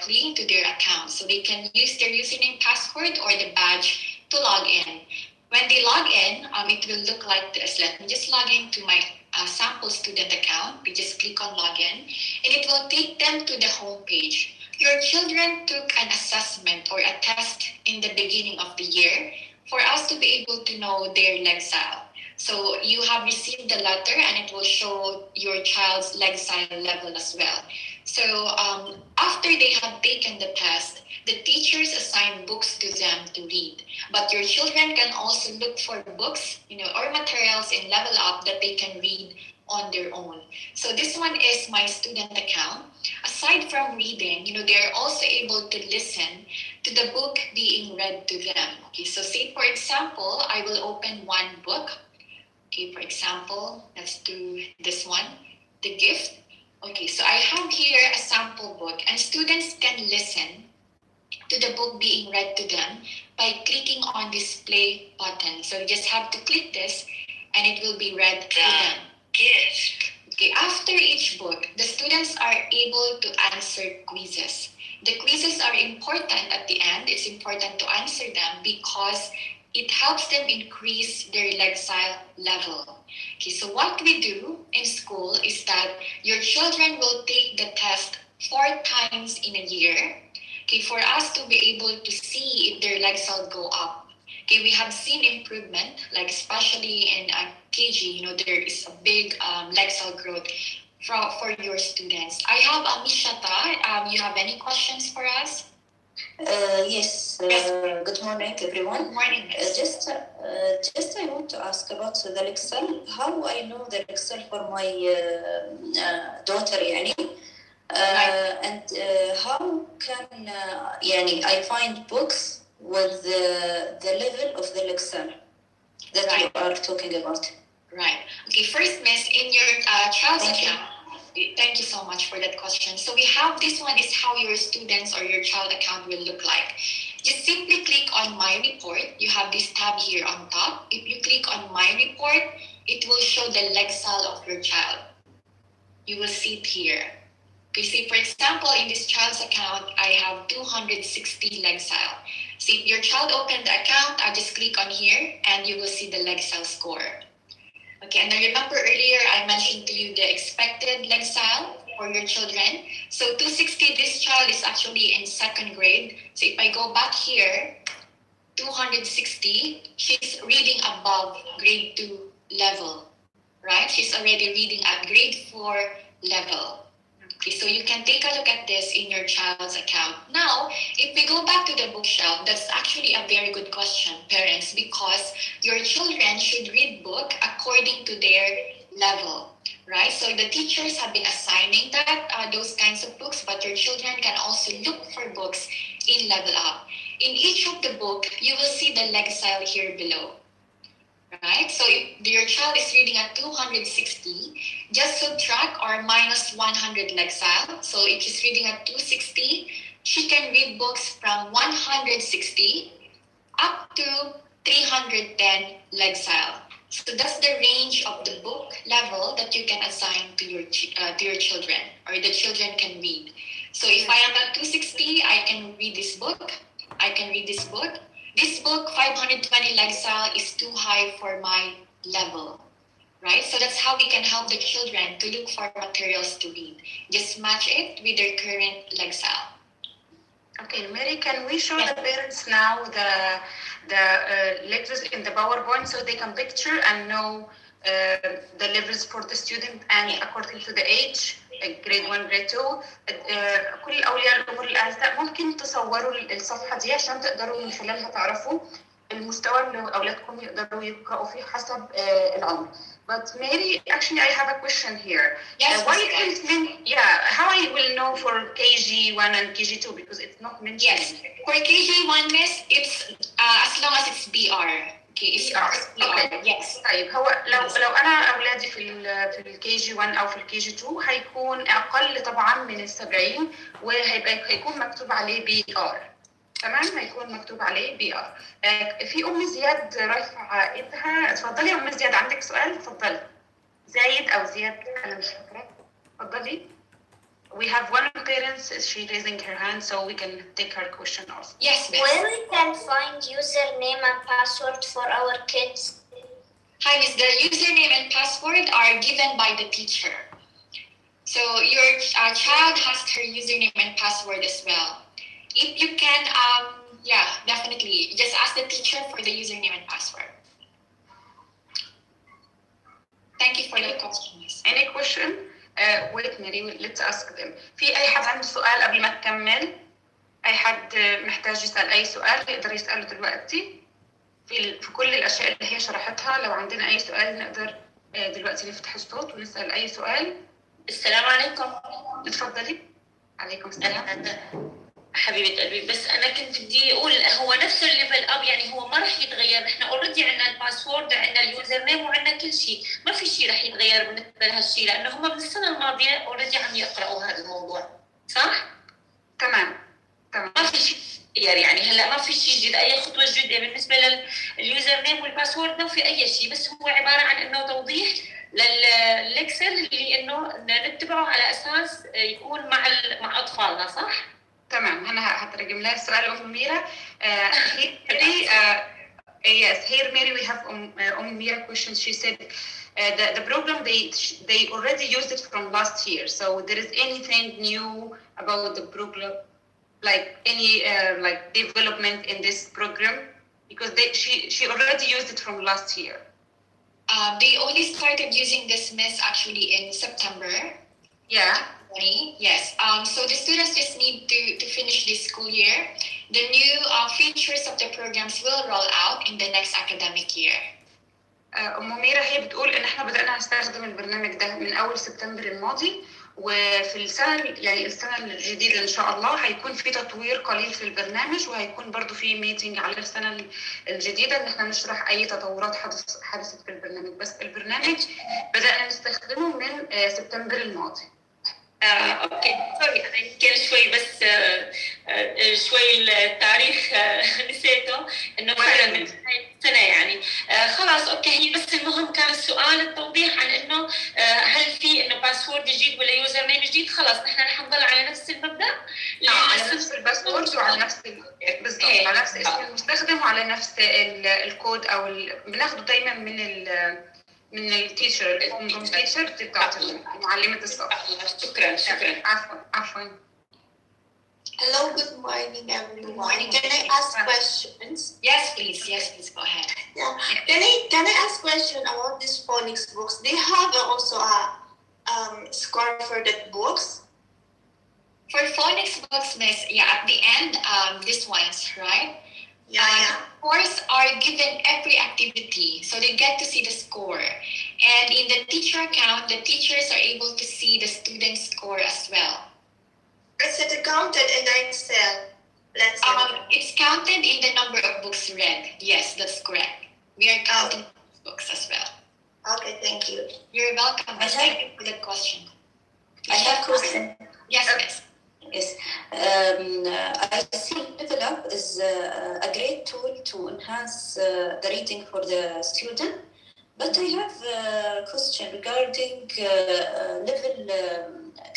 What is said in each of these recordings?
directly into their account. So they can use their username, password, or the badge to log in. When they log in, it will look like this. Let me just log into my sample student account. We just click on login, and it will take them to the home page. Your children took an assessment or a test in the beginning of the year for us to be able to know their Lexile. So you have received the letter, and it will show your child's Lexile level as well. So after they have taken the test, the teachers assign books to them to read. But your children can also look for books, or materials in Level Up that they can read on their own. So this one is my student account. Aside from reading, they're also able to listen to the book being read to them. Okay, so say for example, I will open one book. Okay, for example, let's do this one, The Gift. Okay, so I have here a sample book, and students can listen to the book being read to them by clicking on this play button. So you just have to click this, and it will be read to them. Gift. Okay, after each book, the students are able to answer quizzes. The quizzes are important at the end. It's important to answer them because it helps them increase their Lexile level. Okay, so what we do in school is that your children will take the test 4 times in a year, okay, for us to be able to see if their Lexile go up. Okay, we have seen improvement, like especially in KG, there is a big Lexile growth for your students. I have Mishata. You have any questions for us? Yes. Good morning, everyone. Good morning. Just I want to ask about the Lexile. How I know the Lexile for my daughter, يعني. And how can I find books with the level of the Lexile that you are talking about? Right. Okay. First, Miss, in your child's account. Thank you so much for that question. So we have this one is how your students or your child account will look like. Just simply click on My Report. You have this tab here on top. If you click on My Report, it will show the Lexile of your child. You will see it here. Okay, see, for example, in this child's account, I have 260 Lexile. So if your child opened the account, I just click on here and you will see the Lexile score. Okay, and I remember earlier I mentioned to you the expected Lexile for your children. So 260, this child is actually in 2nd grade. So if I go back here, 260, she's reading above grade 2 level, right? She's already reading at grade 4 level. Okay, so you can take a look at this in your child's account. Now, if we go back to the bookshelf, that's actually a very good question, parents, because your children should read book according to their level, right? So the teachers have been assigning that those kinds of books, but your children can also look for books in Level Up. In each of the book, you will see the Lexile here below. Right? So if your child is reading at 260, just subtract or minus 100 Lexile. So if she's reading at 260, she can read books from 160 up to 310 Lexile. So that's the range of the book level that you can assign to your children, or the children can read. So if I am at 260, I can read this book. I can read this book. This book, 520 Lexile, is too high for my level, right? So that's how we can help the children to look for materials to read. Just match it with their current Lexile. Okay, Mary, can we show the parents now the levels in the PowerPoint so they can picture and know the levels for the student and according to the age, grade 1, grade 2. كل أولياء الأمور الأعزاء ممكن تصوروا الصفحة دي عشان تقدروا من خلالها تعرفوا المستوى اللي أولادكم يقدروا يقرأوا فيه حسب العمر. But Mary, actually, I have a question here. Yes. Why it mean? How I will know for KG1 and KG2 because it's not mentioned. Yes, for KG1, Miss, it's as long as it's BR. Okay, it's BR. Okay. Yes. طيب هو لو أنا أولادي في ال KG1 أو في ال KG2 هيكون أقل طبعا من 70 وهيكون مكتوب عليه BR. تمام هيكون مكتوب عليه BR. في أم زياد رافعة إيدها. اتفضلي يا أم زياد عندك سؤال؟ اتفضلي. زايد أو زياد أنا مش فاكرة. اتفضلي. we have one parent, she's raising her hand, so we can take her question also. Yes, Miss. Where we can find username and password for our kids? Hi, Miss. The username and password are given by the teacher. So your child has her username and password as well. If you can, definitely just ask the teacher for the username and password. Thank you for the question, Miss. Any question? Wait, Mary, let's ask them. في أي حد عنده سؤال قبل ما تكمل؟ أي حد محتاج يسأل أي سؤال يقدر يسأله دلوقتي؟ في كل الأشياء اللي هي شرحتها، لو عندنا أي سؤال نقدر دلوقتي نفتح الصوت ونسأل أي سؤال. السلام عليكم. اتفضلي. عليكم السلام. حبيبة قلبي، بس أنا كنت بدي أقول هو نفس الليفل أب، يعني هو ما رح يتغير. إحنا أوريدي عندنا الباسورد، عندنا اليوزر نيم، وعندنا كل شيء، ما في شيء رح يتغير بالنسبة لهالشيء، لأنه هم من السنة الماضية أوريدي عم يقرأوا هذا الموضوع، صح؟ تمام. ما في شيء يتغير، يعني هلا ما في شيء جديد، أي خطوة جديدة بالنسبة لليوزر نيم والباسورد، ما في أي شيء، بس هو عبارة عن إنه توضيح للإكسل اللي إنه نتبعه على أساس يكون مع أطفالنا، صح؟ تمام. أنا هترجم لها السؤال أم ميرا. Yes, here Mary, we have Mira question. She said the program they already used it from last year. So there is anything new about the program, like any like development in this program, because she already used it from last year. They only started using this, Miss, actually in September. Yeah. Yes. So the students just need to finish this school year. The new features of the programs will roll out in the next academic year. أم ميرا هي بتقول إن إحنا بدأنا نستخدم البرنامج ده من أول سبتمبر الماضي، وفي السنة الجديدة إن شاء الله هيكون في تطوير قليل في البرنامج، وهيكون برضو في ميتنج على السنة الجديدة إن إحنا نشرح أي تطورات حدثت في البرنامج. بس البرنامج بدأنا نستخدمه من سبتمبر الماضي. اوكي سوري، انا يمكن شوي بس شوي التاريخ نسيته، انه فعلا من سنه يعني. خلاص اوكي، هي بس المهم كان السؤال التوضيح عن انه هل في انه باسورد جديد ولا يوزر نيم جديد. خلاص نحن رح نضل على نفس المبدا، على نفس الباسورد وعلى نفس بالضبط على نفس اسم المستخدم وعلى نفس الكود او بناخده دايما من التيشر التيشر بتاعت معلمة الصف. شكرا. عفوا. Hello, good morning everyone. Can I ask questions? Yes, please. Go ahead. Yeah. Can I ask question about these phonics books? They have also a score for that books. For phonics books, Miss, at the end, these ones, right? Yeah. Scores are given every activity, so they get to see the score. And in the teacher account, the teachers are able to see the student's score as well. Is it counted in the Excel? It's counted in the number of books read. Yes, that's correct. We are counting books as well. Okay, thank you. You're welcome. Thank you for the question. I have a question. Yes, Miss. Yes, I think Level Up is a great tool to enhance the reading for the student. But I have a question regarding level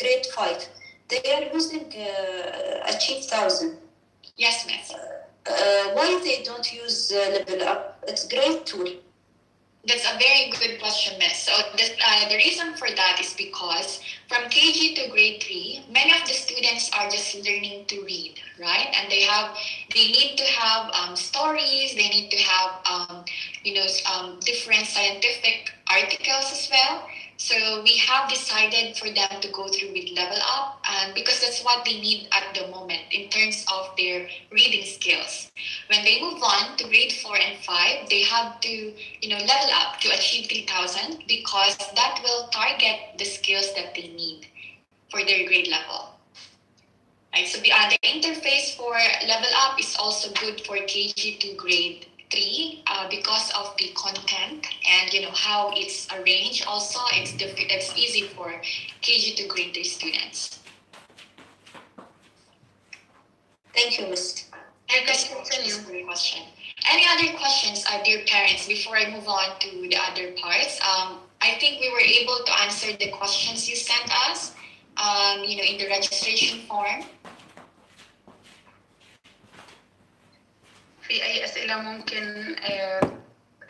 grade 5. They are using Achieve 1000. Yes, Miss. Why they don't use Level Up? It's a great tool. That's a very good question, Miss. So the reason for that is because from KG to grade 3, many of the students are just learning to read, right? And they need to have stories. They need to have different scientific articles as well. So we have decided for them to go through with Level Up, and because that's what they need at the moment in terms of their reading skills. When they move on to grade 4 and 5, they have to level up to achieve 3000, because that will target the skills that they need for their grade level. Right, so the interface for Level Up is also good for KG to grade 3 because of the content and how it's arranged. Also, it's easy for KG to grade 3 students. Thank you, Miss. Question. Any other questions, dear parents, before I move on to the other parts? I think we were able to answer the questions you sent us. in the registration form. في أي أسئلة ممكن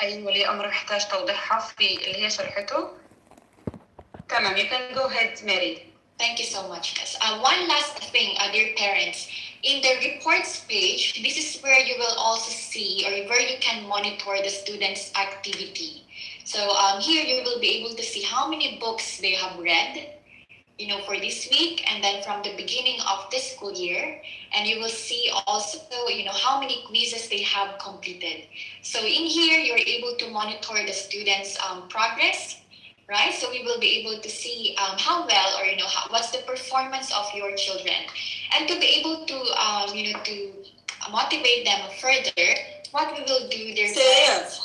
أي ولي أمر محتاج توضيحها في اللي هي شرحته؟ تمام, you can go ahead, Mary. Thank you so much, Miss. One last thing, dear parents. In the reports page, this is where you will also see or where you can monitor the students' activity. So here you will be able to see how many books they have read, for this week, and then from the beginning of this school year, and you will see also, how many quizzes they have completed. So in here, you're able to monitor the students' progress, right? So we will be able to see how well, or what's the performance of your children, and to be able to to motivate them further. What we will do, dear parents,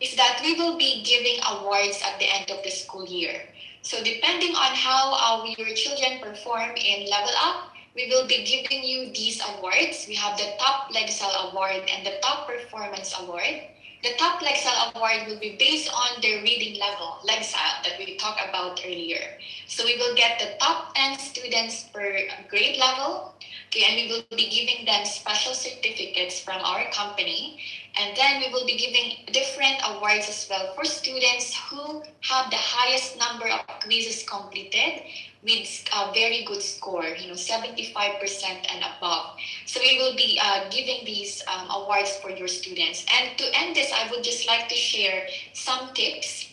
is that we will be giving awards at the end of the school year. So depending on how your children perform in Level Up, we will be giving you these awards. We have the Top Legsal Award and the Top Performance Award. The Top Legsal Award will be based on their reading level, Legsal, that we talked about earlier. So we will get the top 10 students per grade level, okay, and we will be giving them special certificates from our company. And then we will be giving different awards as well for students who have the highest number of quizzes completed with a very good score, 75% and above. So we will be giving these awards for your students. And to end this, I would just like to share some tips,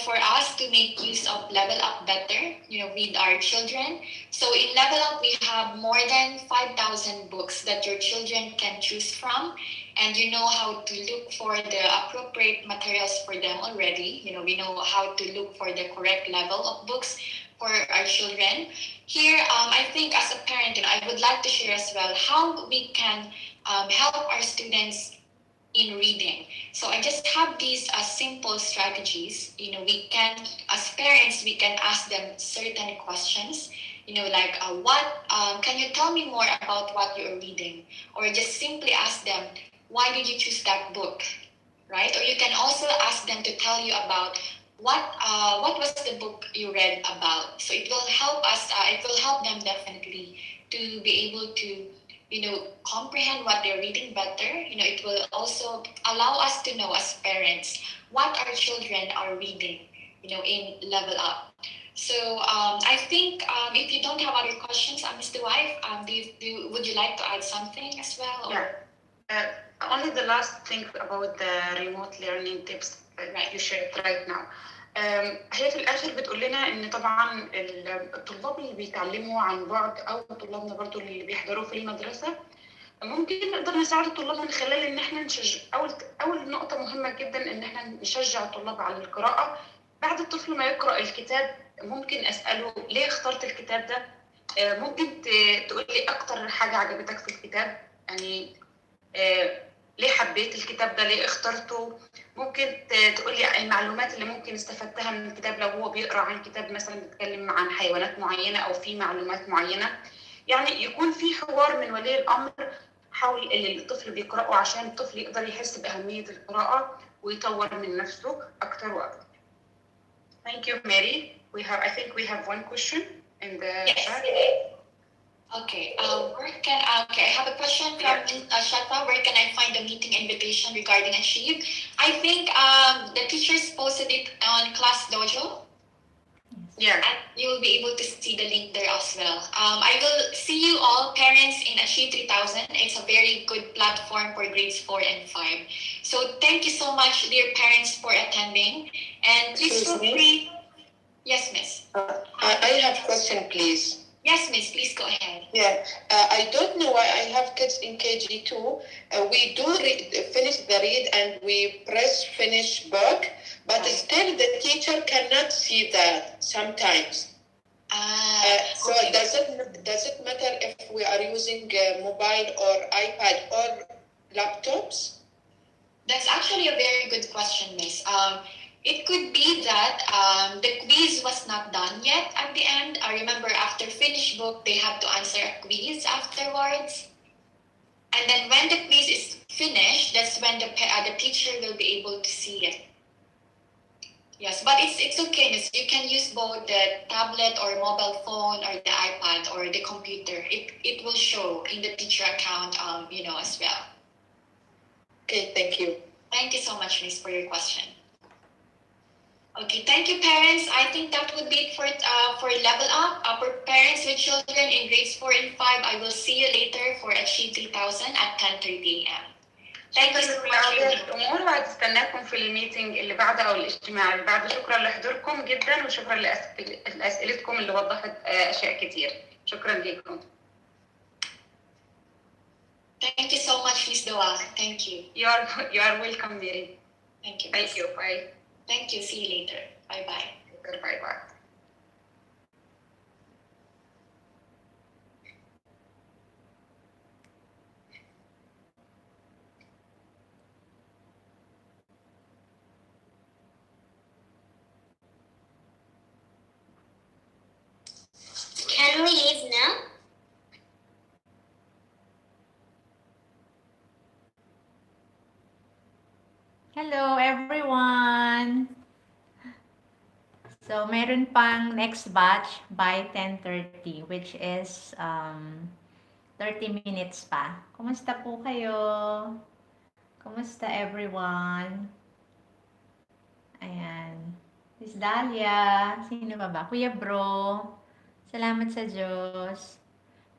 for us to make use of Level Up better, with our children. So in Level Up, we have more than 5,000 books that your children can choose from. And you know how to look for the appropriate materials for them already. We know how to look for the correct level of books for our children. Here, I think as a parent, I would like to share as well how we can help our students in reading. So I just have these simple strategies. We can, as parents, we can ask them certain questions. Like what? Can you tell me more about what you're reading? Or just simply ask them, why did you choose that book, right? Or you can also ask them to tell you about what was the book you read about. So it will help us. It will help them definitely to be able to comprehend what they're reading better. It will also allow us to know as parents what our children are reading, in Level Up. So I think if you don't have other questions, Mr. Wife, would you like to add something as well? Or? Yeah. Only the last thing about the remote learning tips that you shared right now. هي في الآخر بتقول لنا إن طبعاً الطلاب اللي بيتعلموا عن بعد أو طلابنا برضو اللي بيحضروا في المدرسة ممكن نقدر نساعد الطلاب من خلال إن إحنا نشجع. أول نقطة مهمة جداً إن إحنا نشجع الطلاب على القراءة. بعد الطفل ما يقرأ الكتاب ممكن أسأله ليه اخترت الكتاب ده؟ ممكن تقول لي أكتر حاجة عجبتك في الكتاب؟ يعني ليه حبيت الكتاب ده؟ ليه اخترته؟ ممكن تقول لي المعلومات اللي ممكن استفدتها من الكتاب لو هو بيقرأ عن كتاب مثلا بيتكلم عن حيوانات معينة أو في معلومات معينة. يعني يكون في حوار من ولي الأمر حول اللي الطفل بيقرأه عشان الطفل يقدر يحس بأهمية القراءة ويطور من نفسه أكتر وأكتر. Thank you, Mary. I think we have one question in the chat. Okay, I have a question from Shata. Where can I find the meeting invitation regarding Achieve? I think the teachers posted it on Class Dojo. Yeah. And you will be able to see the link there as well. I will see you all, parents, in Achieve 3000. It's a very good platform for grades 4 and 5. So thank you so much, dear parents, for attending. And please feel free. Yes, Miss. I have a question, please. Yes, Miss, please go ahead. Yeah, I don't know why I have kids in KG2. We do finish the read and we press finish book, but still the teacher cannot see that sometimes. So okay. Does it matter if we are using mobile or iPad or laptops? That's actually a very good question, Miss. It could be that the quiz was not done yet at the end. I remember after finish book, they have to answer a quiz afterwards. And then when the quiz is finished, that's when the teacher will be able to see it. Yes, but it's okay. Miss. You can use both the tablet or mobile phone or the iPad or the computer. It will show in the teacher account, as well. Okay, thank you. Thank you so much, Miss, for your question. Okay, thank you, parents. I think that would be it for Level Up. For parents with children in grades 4 and 5, I will see you later for Achieve 3000 at 10:30 a.m. Thank you so much. لأولياء الأمور، وهتستناكم في الميتنج اللي بعده أو الاجتماع اللي بعده. شكرا لحضوركم جدا، وشكرا لأسئلتكم اللي وضحت أشياء كتير. شكرا لكم. Thank you so much, Miss Doa. Thank you. You are welcome, Mary. Thank you. Thank you. Bye. Thank you. See you later. Bye bye. Bye bye. Can we leave now? Hello everyone! So, meron pang next batch by 10:30, which is 30 minutes pa. Kumusta po kayo? Kumusta everyone? Ayan. Miss Dahlia. Sino ba? Kuya Bro. Salamat sa Diyos.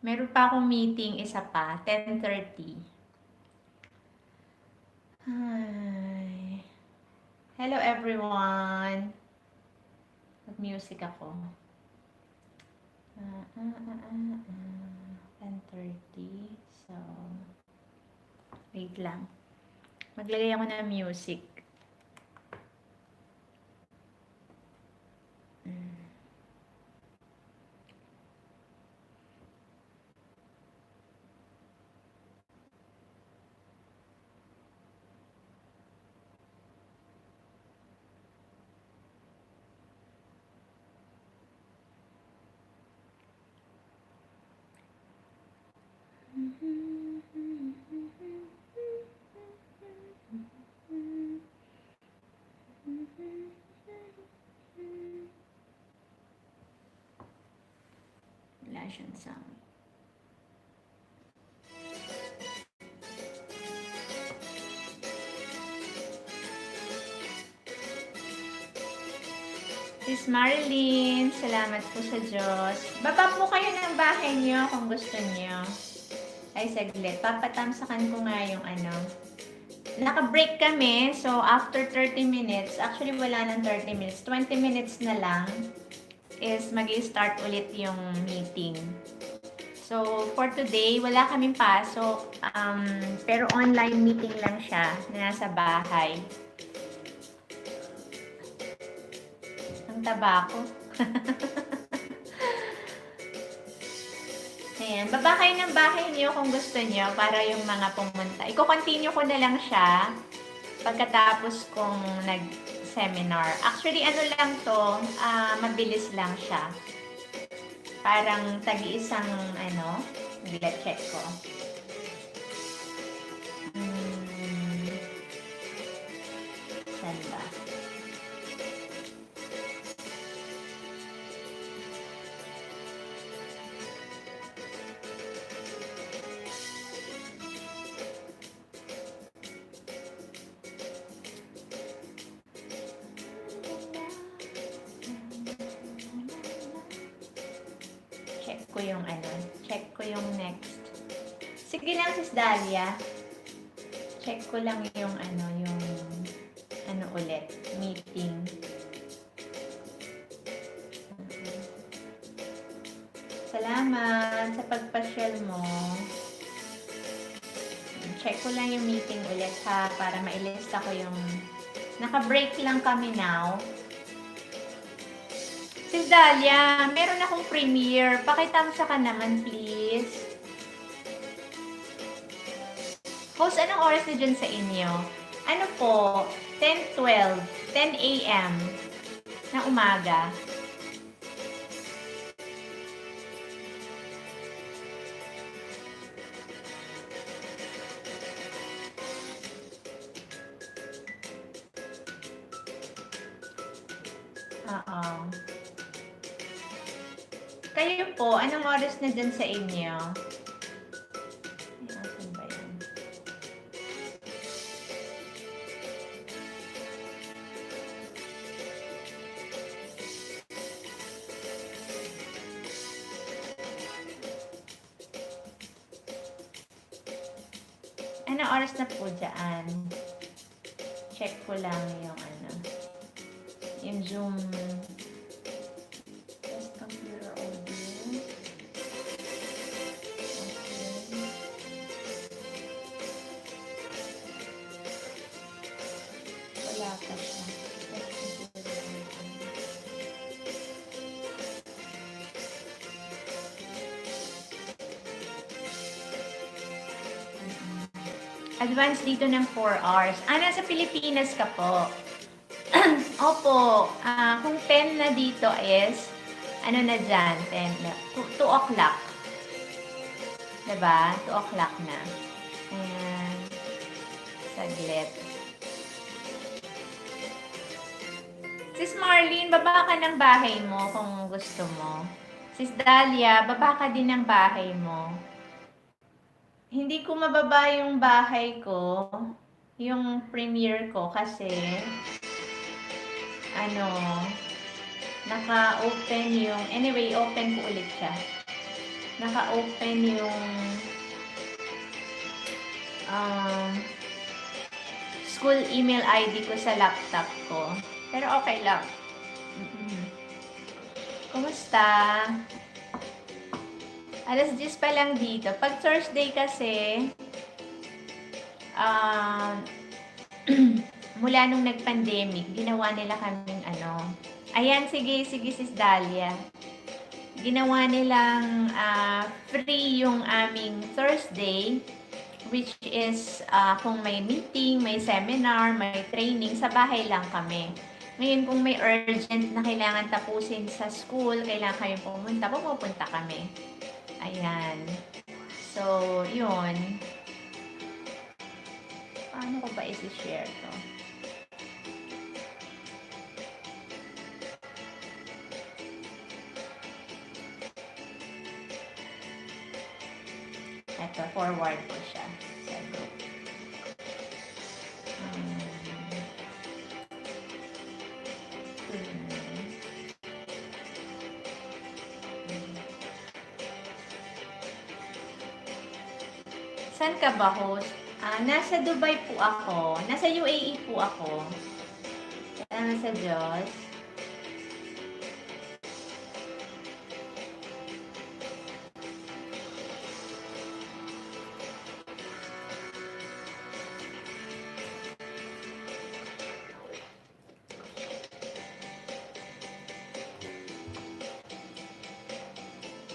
Meron pa akong meeting, isa pa, 10:30. Hi. Hello everyone. Mag-music ako. 10:30. So, wait lang. Maglagay ako ng music. Wala siyang sound. Sis Marilyn, salamat po sa Diyos. Baba po kayo ng bahay niyo kung gusto niyo. Ay, saglit. Papatamsakan ko nga yung ano. Naka-break kami. So, after 30 minutes, actually wala nang 30 minutes. 20 minutes na lang is mag-i-start ulit yung meeting. So, for today, wala kaming pasok. Pero online meeting lang siya na nasa bahay. Ang tabako. Ayan. Baba kayo ng bahay niyo kung gusto niyo para yung mga pumunta. Iko-continue ko na lang siya pagkatapos kong nag-seminar. Actually, ano lang to, mabilis lang siya. Parang tagi-isang, check ko. Saan ba? Check ko yung next. Sige lang, Sis Dahlia. Check ko lang yung ulit, meeting. Salamat sa pagpasyal mo. Check ko lang yung meeting ulit ha, para mailista ko yung naka-break lang kami now. Sis Dahlia, meron akong premiere. Pakitamsa ka naman, please. Host, anong oras na dyan sa inyo? Ano po? 10:12, 10 a.m. na umaga. Oo. Kayo po, anong oras na dyan sa inyo? Ay, asan ba yan? Anong oras na po dyan? Check ko lang yung ano. Yung Zoom. Test computer audio. Okay. Wala pa siya. Test computer audio. Advance dito ng 4 hours. Nasa Pilipinas ka po. Opo. Kung 10 na dito is, ano na dyan? 10 na. 2 o'clock. Diba? 2 o'clock na. Ayan. Saglit. Sis Marlene, baba ka ng bahay mo kung gusto mo. Sis Dahlia, baba ka din ng bahay mo. Hindi ko mababa yung bahay ko, yung premiere ko kasi ano, naka-open yung, anyway, open ko ulit siya. Naka-open yung school email ID ko sa laptop ko. Pero okay lang. Kumusta? Alas 10 pa lang dito. Pag Thursday kasi, mula nung nag-pandemic, ginawa nila kaming ano. Ayan, sige, Sis Dahlia. Ginawa nilang free yung aming Thursday, which is kung may meeting, may seminar, may training, sa bahay lang kami. Ngayon, kung may urgent na kailangan tapusin sa school, kailangan kami pupunta kami. Ayan. So, yun. Paano ko ba isi-share to? Ito, forward ko siya sa group. Saan ka ba, host? Nasa Dubai po ako. Nasa UAE po ako. Salamat sa Diyos.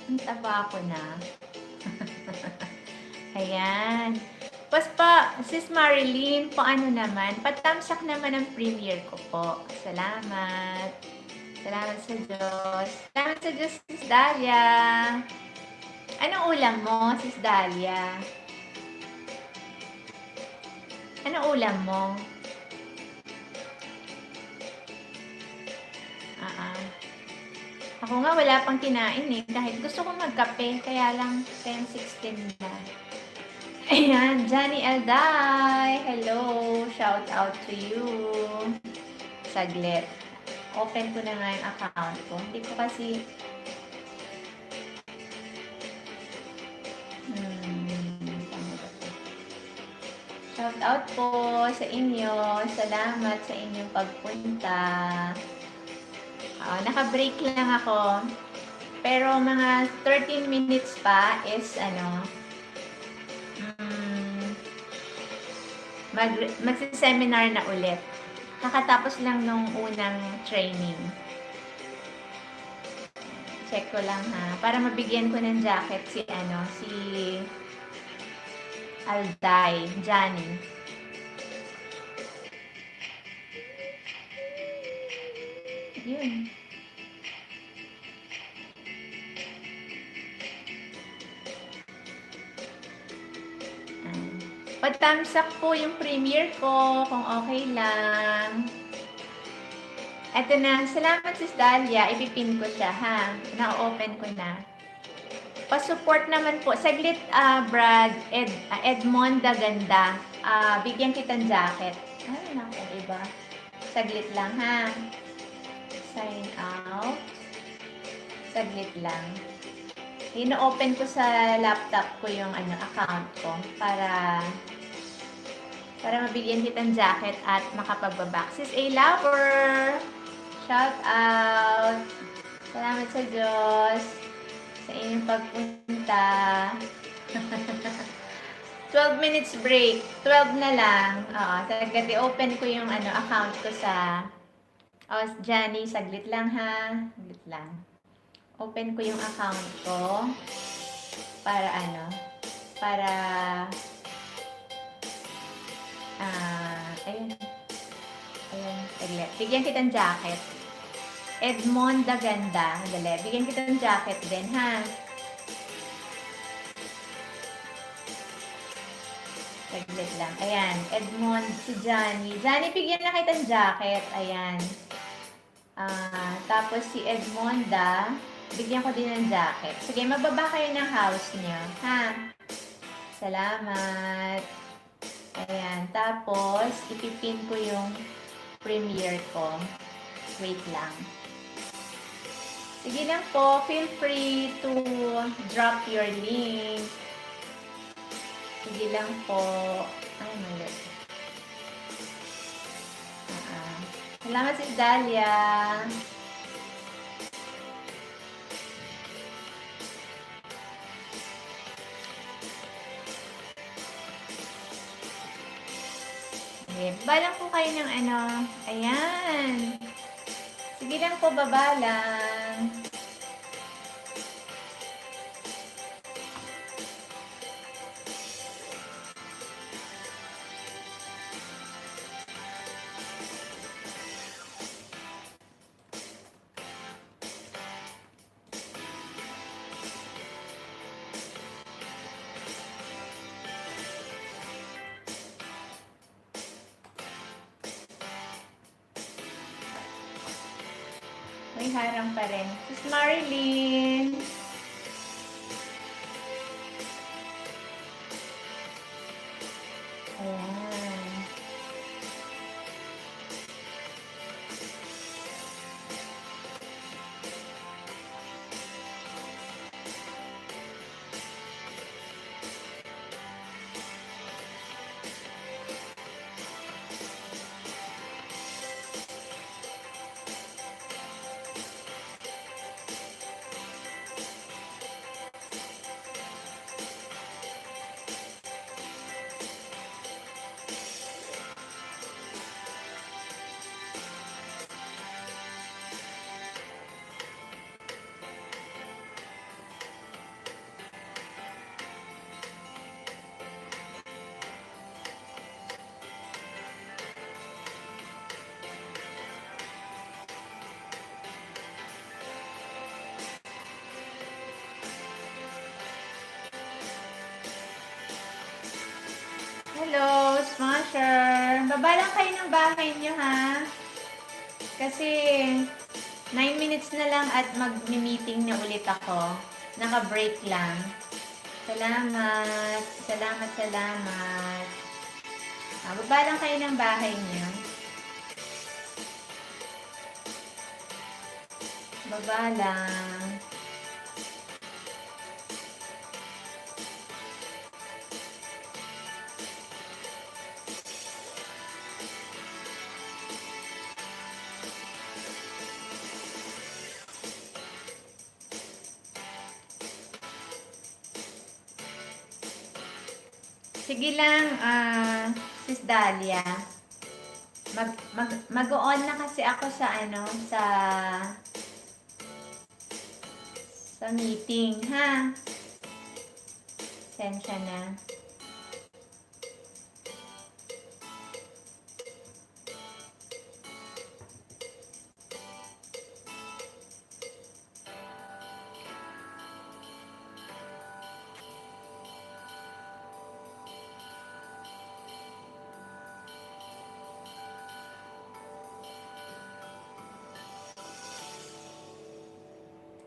Ang taba ko na. Ayan. Pa, Sis Marilyn, paano naman? Patamsak naman ang premiere ko po. Salamat. Salamat sa Diyos. Salamat sa Diyos, Sis Dahlia. Anong ulam mo, Sis Dahlia? Anong ulam mo? Ako nga wala pang kinain eh. Kahit gusto kong magkape, kaya lang 10:16 na. Ayan, Johnny Elday. Hello. Shout out to you. Saglit. Open ko na nga yung account ko. Hindi ko kasi... Shout out po sa inyo. Salamat sa inyong pagpunta. Naka-break lang ako. Pero mga 13 minutes pa is magsi-seminar na ulit. Kakatapos lang nung unang training. Check ko lang ha. Para mabigyan ko ng jacket si Alday, Johnny. Yun. Patamsak po yung premiere ko kung okay lang. Eto na. Salamat, Sis Dahlia. Ipipin ko siya, ha? Na-open ko na. Pa-support naman po. Saglit, Brad. Edmonda Ganda. Bigyan kitang jacket. Ay, naku, iba. Saglit lang, ha? Sign out. Saglit lang. Ino-open ko sa laptop ko yung account ko para mabigyan kitang jacket at makapagbabak. Sis A Lover! Shout out! Salamat sa Diyos sa inyong pagpunta. 12 minutes break. 12 na lang. Oo, saglit i-open ko yung account ko sa Johnny, saglit lang ha. Saglit lang. Open ko yung account ko para para ayun. Ayun, saglit. Bigyan kitang jacket. Edmonda Ganda. Dali. Bigyan kitang jacket din, ha? Saglit lang. Ayan. Edmond, si Johnny. Johnny, bigyan na kitang jacket. Ayan. Tapos si Edmonda, bigyan ko din ng jacket. Sige, mababa kayo ng house niyo, ha? Salamat. Ayan. Tapos, ipipin ko yung premiere ko. Wait lang. Sige lang po, feel free to drop your link. Sige lang po. Ay, mali. Salamat, Sis Dahlia. Okay, baba lang po kayo ng ayan. Sige lang po, baba lang. May harang pa rin. Sis Marilyn. Ayan. Hello, Smasher. Baba lang kayo ng bahay niyo, ha? Kasi 9 minutes na lang at mag-meeting na ulit ako. Naka-break lang. Salamat. Salamat. Baba lang kayo ng bahay niyo. Baba lang. Sige lang, Sis Dahlia. Mag-on na kasi ako sa sa meeting, ha? Sensya na.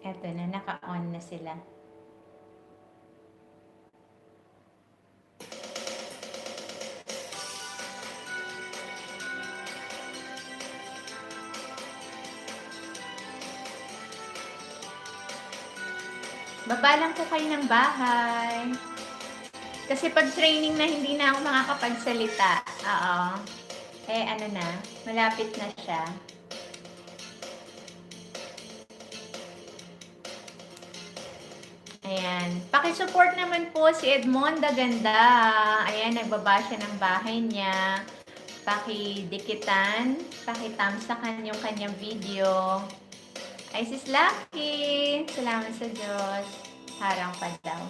Eto na, naka-on na sila. Baba lang po kayo ng bahay. Kasi pag training na hindi na ako makakapagsalita. Oo. Eh ano na, malapit na siya. Ayan. Pakisupport naman po si Edmonda Ganda. Ayan, nagbaba siya ng bahay niya. Pakidikitan, pakitamsakan yung kanyang video. Ay, sis Lucky. Salamat sa Diyos. Harang pa daw.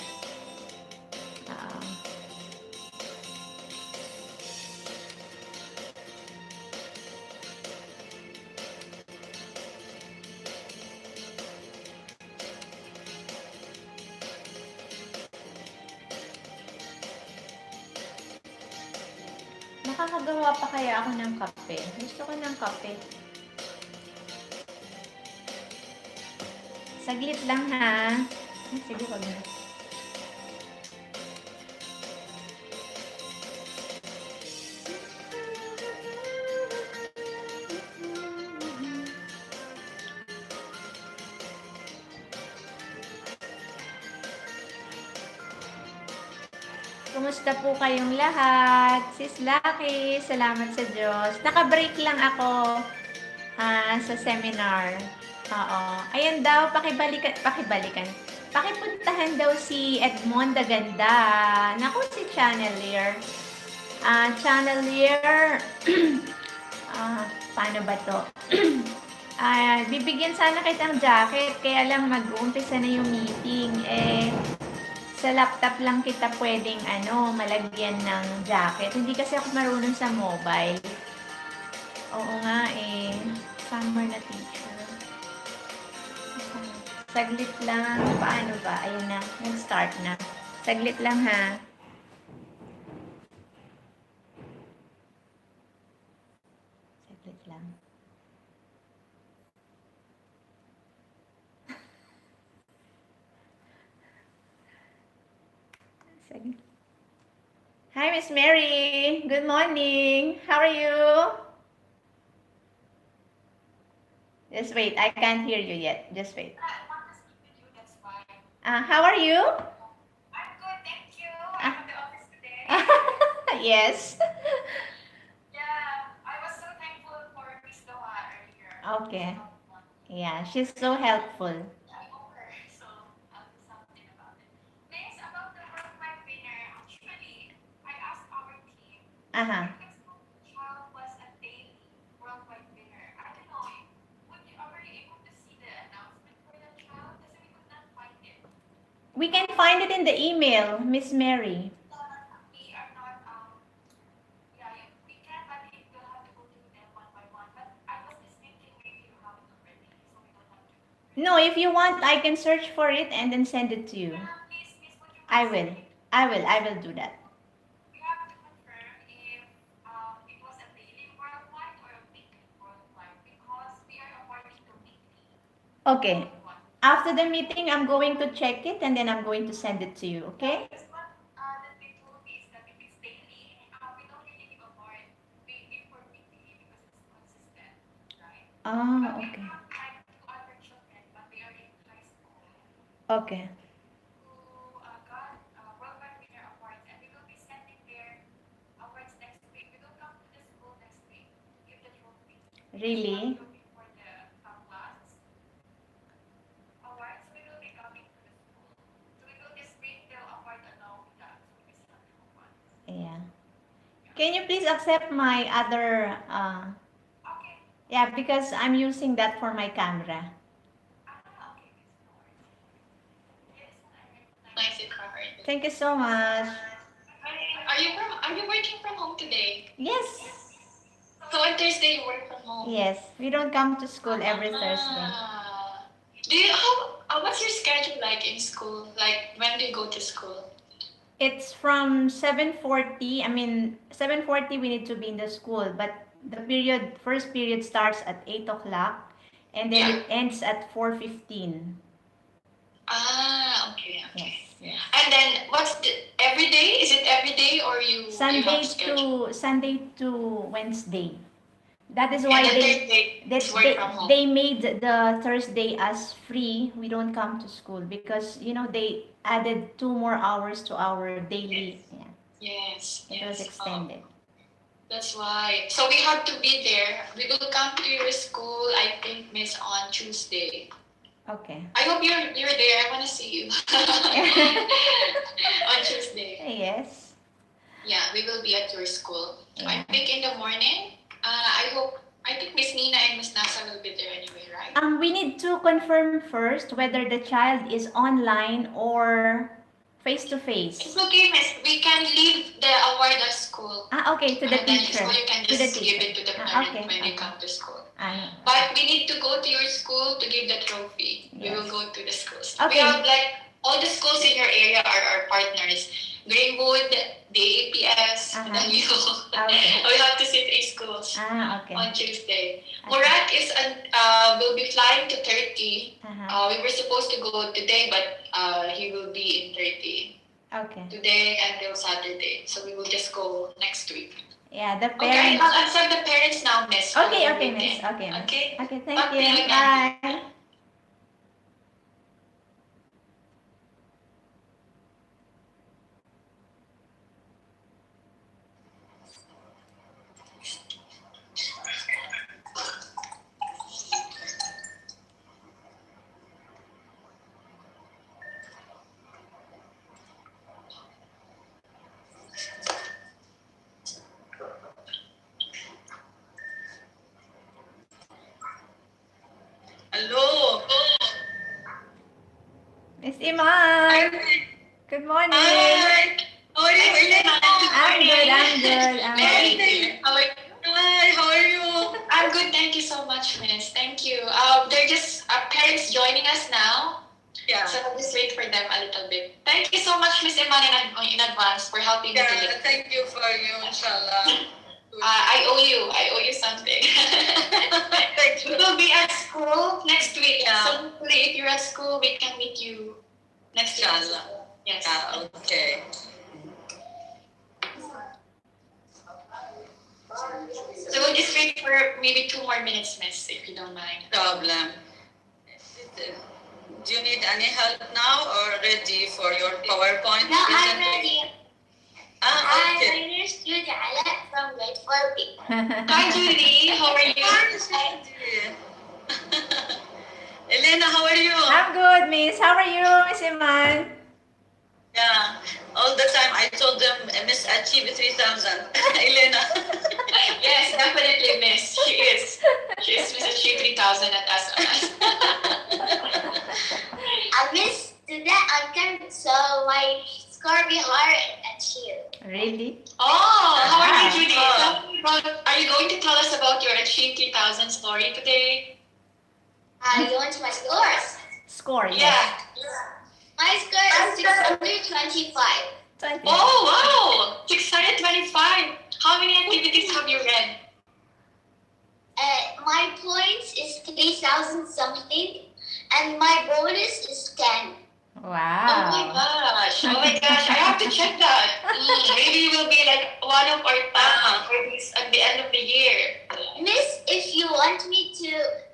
Nakakagawa pa kaya ako ng kape? Gusto ko ng kape. Saglit lang ha. Sige, wag na. Kumusta po kayong lahat? Sis Lucky, salamat sa Diyos. Naka-break lang ako sa seminar. Oo. Ayan daw, pakipuntahan daw si Edmonda Ganda. Naku, si Channelier. Channelier, paano ba to? Bibigyan sana kitang jacket, kaya lang mag-uumpisa na yung meeting. Sa laptop lang kita pwedeng malagyan ng jacket. Hindi kasi ako marunong sa mobile. Oo nga summer na teacher. Saglit lang. Paano ba? Ayun na. Nag-start na. Saglit lang ha. Saglit lang. Hi, Miss Mary. Good morning. How are you? Just wait. I can't hear you yet. Just wait. How are you? I'm good, thank you. I'm at the office today. Yes. Yeah, I was so thankful for Miss Doha earlier. Okay. Yeah, she's so helpful. So I'll do something about it. Next, about the worldwide winner. Actually, I asked our team. Because the child was a daily worldwide winner. I don't know. Would you ever be able to see the announcement for that child? Because we could not find it. We can find it in the email, Miss Mary. We are not. We can, but it will have to go through them one by one. But I was just thinking maybe you have it already, so we don't have to. No, if you want, I can search for it and then send it to you. Yeah, please, would you I will do that. We have to confirm if it was a daily worldwide or a weekly worldwide because we are awarding to weekly. Okay. After the meeting, I'm going to check it and then I'm going to send it to you, okay? Because what that they told me is that if it's daily, we don't really give award. We give for weekly because it's consistent, right? But we Okay. have like 2 other children, but they are in high school Okay. who got worldwide winner awards, and we will be sending their awards next week. We will come to the school next week to give the trophy. Really? Looking for the class awards, we will be coming to the school. So we will just bring the award along with us. So we can send them one. Yeah. Can you please accept my other Okay. yeah, because I'm using that for my camera. Okay. Yes, I recognize. Nice card. Thank you so much. Are you working from home today? Yes. So on Thursday you work from home? Yes. We don't come to school every Thursday. What's your schedule like in school? Like when do you go to school? It's from 7:40. 7:40 we need to be in the school, but the first period starts at 8 o'clock and then it ends at 4:15. Okay. Yes, yes. And then what's the every day? Is it every day or you Sunday have schedule? to Wednesday. That is And why then Thursday is work from home. they made the Thursday as free. We don't come to school because they added 2 more hours to our daily. Yeah, Yes. it was extended. That's why. So we have to be there. We will come to your school, I think, Miss, on Tuesday. Okay. I hope you're there. I want to see you on Tuesday. Yes. Yeah, we will be at your school. Yeah. I think in the morning. I think Miss Nina and Miss Nasa will be there anyway, right? We need to confirm first whether the child is online or face to face. It's okay, Miss. We can leave the award at school. Okay, to the And then teacher. so you can To the just give teacher. it to the parent Okay, when they okay. come to school. Ano. But we need to go to your school to give the trophy. We will Yes. go to the schools. Okay. We have like all the schools in your area are our partners. Greenwood, the APS, and then we Okay. we have to see 3 schools Okay. on Tuesday. Murat will be flying to Turkey. We were supposed to go today, but he will be in Turkey Okay. today until Saturday. So we will just go next week. Yeah, the Okay, parents. I'll accept the parents now, Miss. Okay, for okay, everything. miss. Okay, miss. Okay. Okay, thank Talk to you. you again. Bye. Hello. Miss Iman. Good morning. Hi. How are you? I'm good. I'm good. I'm good. Hi. How are you? I'm good. Thank you so much, Miss. Thank you. They're just parents joining us now. Yeah. So I'll just wait for them a little bit. Thank you so much, Miss Iman, in advance for helping me today. Yeah, thank you for you, inshallah. I owe you something. Thank We you. will be at school next week. Yeah. So hopefully if you're at school, we can meet you next week. Inshallah. Yes. Yeah, okay. So we'll just wait for maybe 2 more minutes, Miss, if you don't mind. Problem. Do you need any help now or ready for your PowerPoint? No, I'm presentation? ready. Ah, okay. I'm your student Ala from grade 4B. Hi, Judy. How are you? Elena, how are you? I'm good, miss. How are you, Miss Iman? Yeah, all the time I told them Miss Achieve 3000. Elena. Yes, definitely, Miss. She is. She is Miss Achieve 3000 at SMS. I missed today I can so my score be higher than you. Really? Oh, how are you, Ah. Judy? Tell me are you going to tell us about your Achieve 3000 story today? You want my scores? Score, yes. Yeah. My score is 625. 20. Oh, wow. 625. How many activities have you read? My points is 3,000 something, and my bonus is 10. Oh my Wow. gosh. Oh my gosh. I have to check that. Maybe you will be like one of our top performers at the end of the year. Miss, if you want me to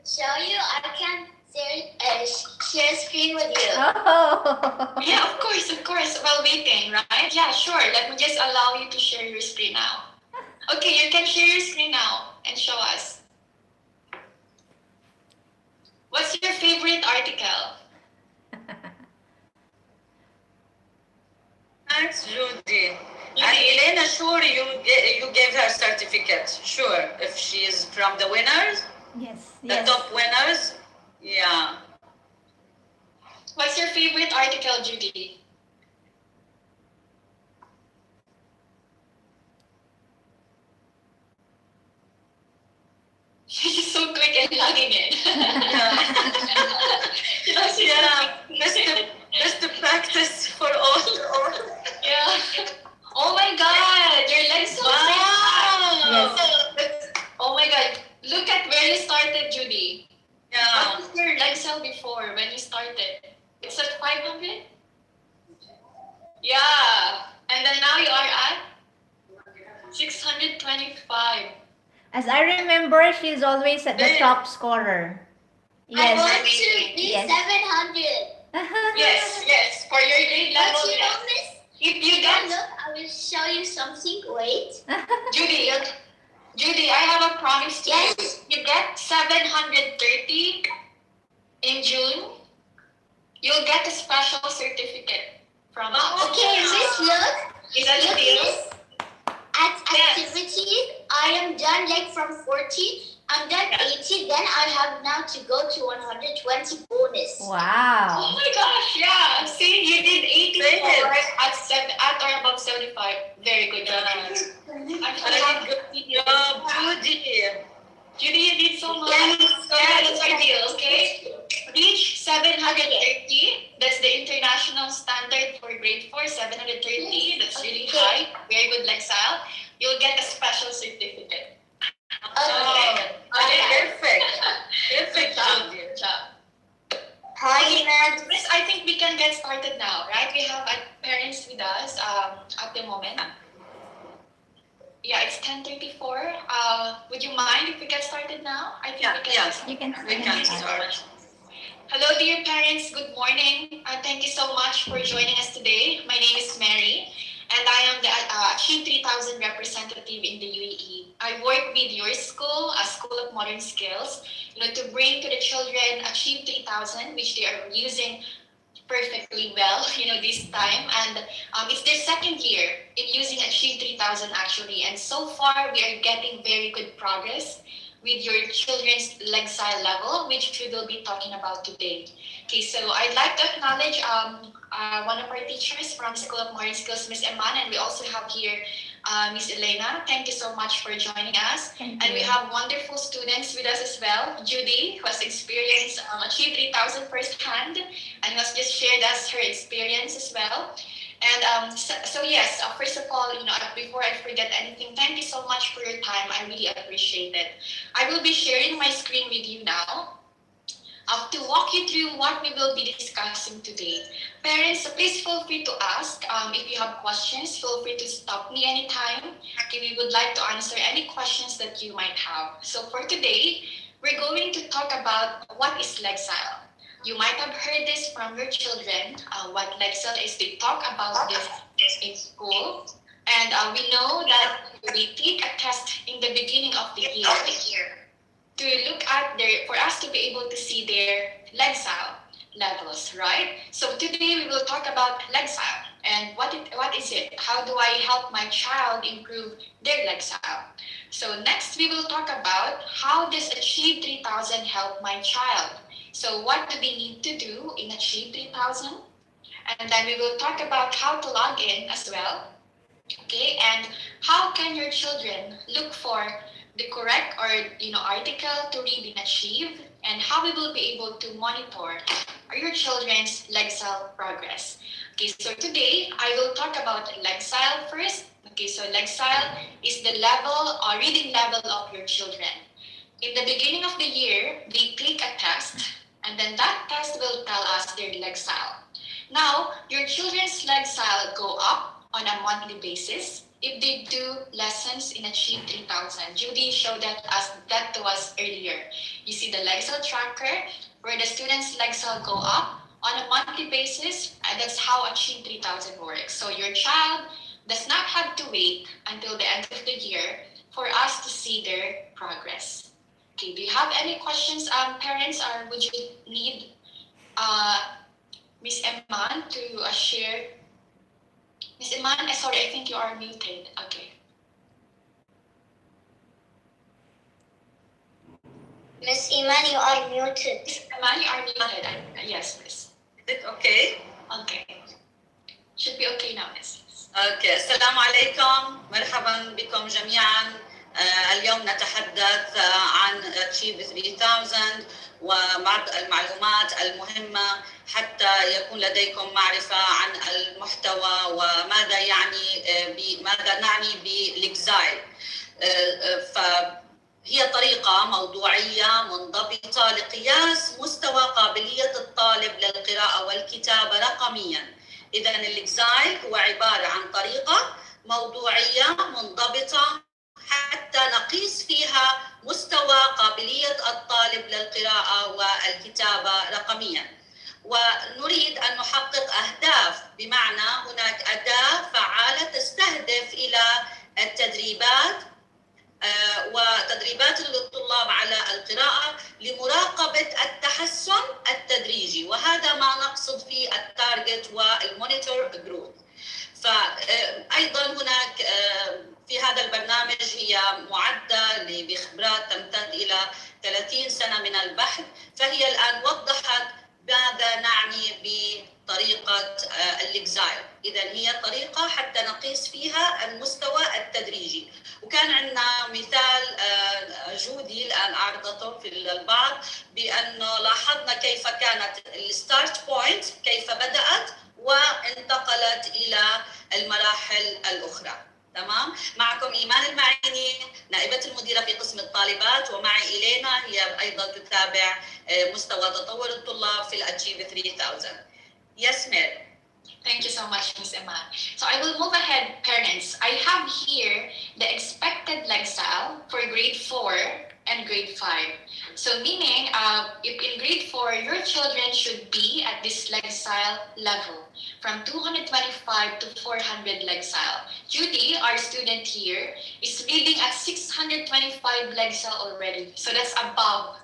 show you, I can share screen with you. Oh. Yeah, of course. While waiting, right? Yeah, sure. Let me just allow you to share your screen now. Okay, you can share your screen now and show us. What's your favorite article? Thanks, Judy. And Elena, sure, you gave her certificate. Sure, if she is from the winners, Yes, the yes. top winners. Yeah. What's your favorite article, Judy? She's so quick in logging in. Yeah. Just to practice for all. Yeah. Oh my God, your legs so Wow. Oh my God, look at where you started, Judy. Yeah. What was your leg cell before when you started? It's at 5 As I remember, she's always at the top scorer. I Yes. want to be Yes. 700. Yes. For your grade level, But you know, yes. Miss, If you get, look, I will show you something. Wait. Judy, I have a promise to you. Yes. You get 730 in June, you'll get a special certificate from us. Okay, Miss, look. Is that a Look, deal? Miss. At activities, I am done like from 40. I'm done 80. Then I have now to go to 120 bonus. Oh Wow. my gosh, yeah. See, you did 84 at or above 75. Very good job. Good job, Judy. Judy, you did so much. Yes. That's our deal, okay? Reach 730. That's the international standard for grade 4, 730. That's really high. Very good lexile. You'll get a special certificate. Okay, perfect. Perfect, Judy. Good job. Hi, Ned. Miss, I think we can get started now, right? We have parents with us at the moment. Yeah, it's 10:34. Would you mind if we get started now? I think we can. You can. We can start. Hello, dear parents. Good morning. Thank you so much for joining us today. My name is Mary, and I am the Achieve 3000 representative in the UAE. I work with your school, a School of Modern Skills, to bring to the children Achieve 3000, which they are using perfectly well, this time. And it's their second year in using Achieve 3000 actually. And so far, we are getting very good progress with your children's lexile level, which we will be talking about today. Okay, so I'd like to acknowledge one of our teachers from School of Modern Skills, Miss Eman, and we also have here Miss Elena. Thank you so much for joining us. Thank And we you. have wonderful students with us as well. Judy, who has experienced Achieve 3000 firsthand, and who has just shared us her experience as well. And so yes, first of all, before I forget anything, thank you so much for your time. I really appreciate it. I will be sharing my screen with you now to walk you through what we will be discussing today. Parents, please feel free to ask. If you have questions, feel free to stop me anytime. Okay, we would like to answer any questions that you might have. So for today, we're going to talk about what is lexile. You might have heard this from your children. What lexile is, they talk about this in school. And we know that we take a test in the beginning of the year to look at for us to be able to see their lexile levels, right? So today we will talk about lexile and what is it? How do I help my child improve their lexile? So next we will talk about how does Achieve 3000 help my child? So what do they need to do in Achieve 3000? And then we will talk about how to log in as well. Okay, and how can your children look for the correct article to read in Achieve, and how we will be able to monitor your children's lexile progress. Okay, so today I will talk about lexile first. Okay, so lexile is the level or reading level of your children. In the beginning of the year, they take a test, and then that test will tell us their lexile. Now, your children's lexile go up on a monthly basis if they do lessons in Achieve 3000. Judy showed that to us earlier. You see the lexile tracker where the students' lexile go up on a monthly basis, and that's how Achieve 3000 works. So your child does not have to wait until the end of the year for us to see their progress. Okay, do you have any questions, parents, or would you need Miss Eman to share? Miss Iman, sorry, I think you are muted. Okay. Miss Iman, you are muted. Miss Iman, you are muted. Yes, please. Is it okay? Okay. Should be okay now, Miss. اوكي السلام عليكم مرحبا بكم جميعا. اليوم نتحدث عن Achieve 3000 وبعض المعلومات المهمة حتى يكون لديكم معرفة عن المحتوى وماذا ماذا نعني بالإكزايل. فهي طريقة موضوعية منضبطة لقياس مستوى قابلية الطالب للقراءة والكتابة رقمياً. إذا الإكزايل هو عبارة عن طريقة موضوعية منضبطة حتى نقيس فيها مستوى قابلية الطالب للقراءة والكتابة رقميا. ونريد أن نحقق أهداف، بمعنى هناك أداة فعالة تستهدف إلى التدريبات وتدريبات للطلاب على القراءة لمراقبة التحسن التدريجي، وهذا ما نقصد في التارجت والمونيتور جروب. فأيضا هناك في هذا البرنامج هي معدة بخبرات تمتد إلى 30 سنة من البحث، فهي الآن وضحت ماذا نعني بطريقة الإكزايل. إذا هي طريقة حتى نقيس فيها المستوى التدريجي. وكان عندنا مثال جودي الآن عرضته في البعض، بأنه لاحظنا كيف كانت الستارت بوينت، كيف بدأت وانتقلت إلى المراحل الأخرى. تمام. معكم إيمان المعيني نائبة المديرة في قسم الطالبات، ومعي إلينا هي أيضا تتابع مستوى تطور الطلاب في الأتشيف 3000. Yes, Mary. Thank you so much, Ms. Iman. So I will move ahead, parents. I have here the expected lifestyle for grade 4 and grade 5. So meaning, if in grade 4, your children should be at this lifestyle level from 225 to 400 lifestyle. Judy, our student here, is reading at 625 lifestyle already. So that's above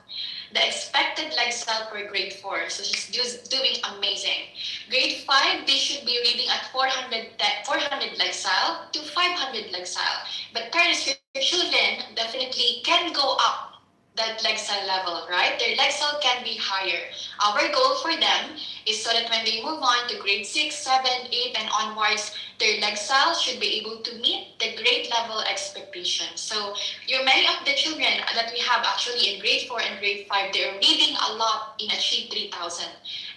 the expected lifestyle for grade 4. So she's doing amazing. Grade 5, they should be reading at 400 lifestyle to 500 lifestyle. But parents, your children definitely can go up that lifestyle level, right? Their lifestyle can be higher. Our goal for them is so that when they move on to grade 6, 7, 8, and onwards, their lifestyle should be able to meet the grade level expectations. So many of the children that we have actually in grade 4 and grade 5, they're reading a lot in Achieve 3000.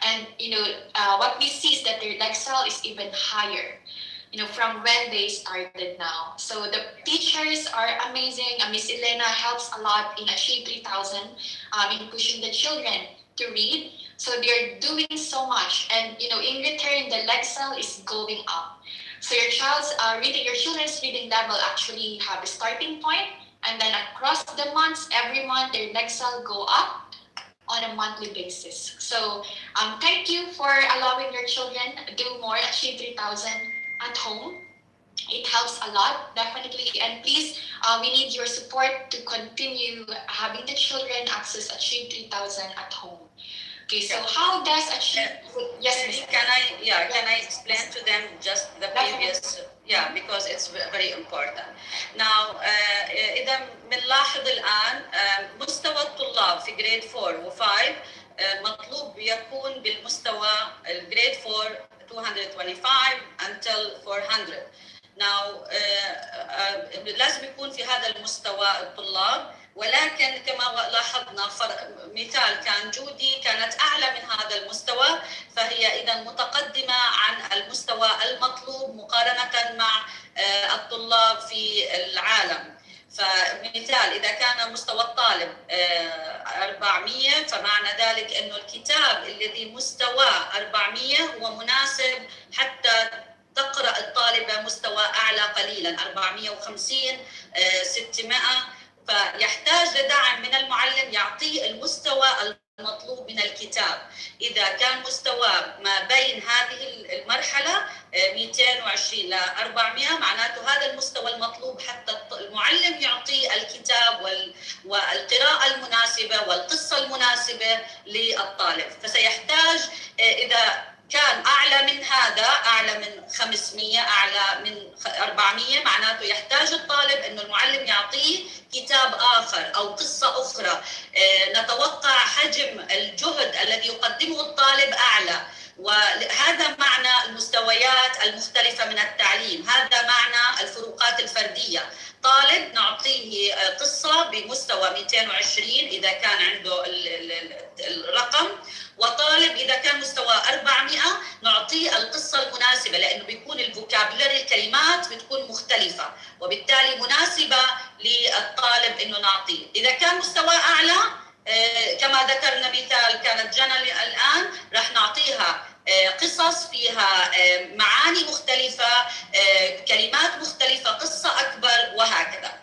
And what we see is that their lifestyle is even higher, from when they started now. So the teachers are amazing. Miss Elena helps a lot in Achieve 3000 in pushing the children to read. So they're doing so much. And, in return, the lifestyle is going up. So your children's reading level actually have a starting point, and then across the months, every month, their lifestyle go up on a monthly basis. So thank you for allowing your children to do more Achieve 3000 at home. It helps a lot, definitely. And please, we need your support to continue having the children access Achieve 3000 at home. Okay, so how does Achieve? Yes, Ms. Can I explain to them just the previous? Yeah, because it's very important. Now, إذا بنلاحظ الآن مستوى الطلاب في grade 4 و5 مطلوب يكون بالمستوى grade 4 225 until 400. Now, لازم يكون في هذا المستوى الطلاب، ولكن كما لاحظنا مثال كان جودي كانت أعلى من هذا المستوى، فهي إذا متقدمة عن المستوى المطلوب مقارنة مع الطلاب في العالم. فمثال إذا كان مستوى الطالب 400، فمعنى ذلك أنه الكتاب الذي مستواه 400 هو مناسب حتى تقرأ الطالبة مستوى أعلى قليلا 450 600، فيحتاج لدعم من المعلم يعطيه المستوى المطلوب من الكتاب. إذا كان مستوى ما بين هذه المرحلة 220 ل 400، معناته هذا المستوى المطلوب حتى المعلم يعطي الكتاب والقراءة المناسبة والقصة المناسبة للطالب. فسيحتاج إذا كان أعلى من هذا، أعلى من 500، أعلى من 400، معناته يحتاج الطالب أنه المعلم يعطيه كتاب آخر أو قصة أخرى. نتوقع حجم الجهد الذي يقدمه الطالب أعلى، وهذا معنى المستويات المختلفة من التعليم، هذا معنى الفروقات الفردية. طالب نعطيه قصة بمستوى 220 إذا كان عنده الرقم، وطالب إذا كان مستوى 400 نعطيه القصة المناسبة، لأنه بيكون الفوكابولري الكلمات بتكون مختلفة وبالتالي مناسبة للطالب إنه نعطيه. إذا كان مستوى أعلى كما ذكرنا مثال كانت جنى الآن راح نعطيها قصص فيها معاني مختلفة، كلمات مختلفة، قصة أكبر وهكذا.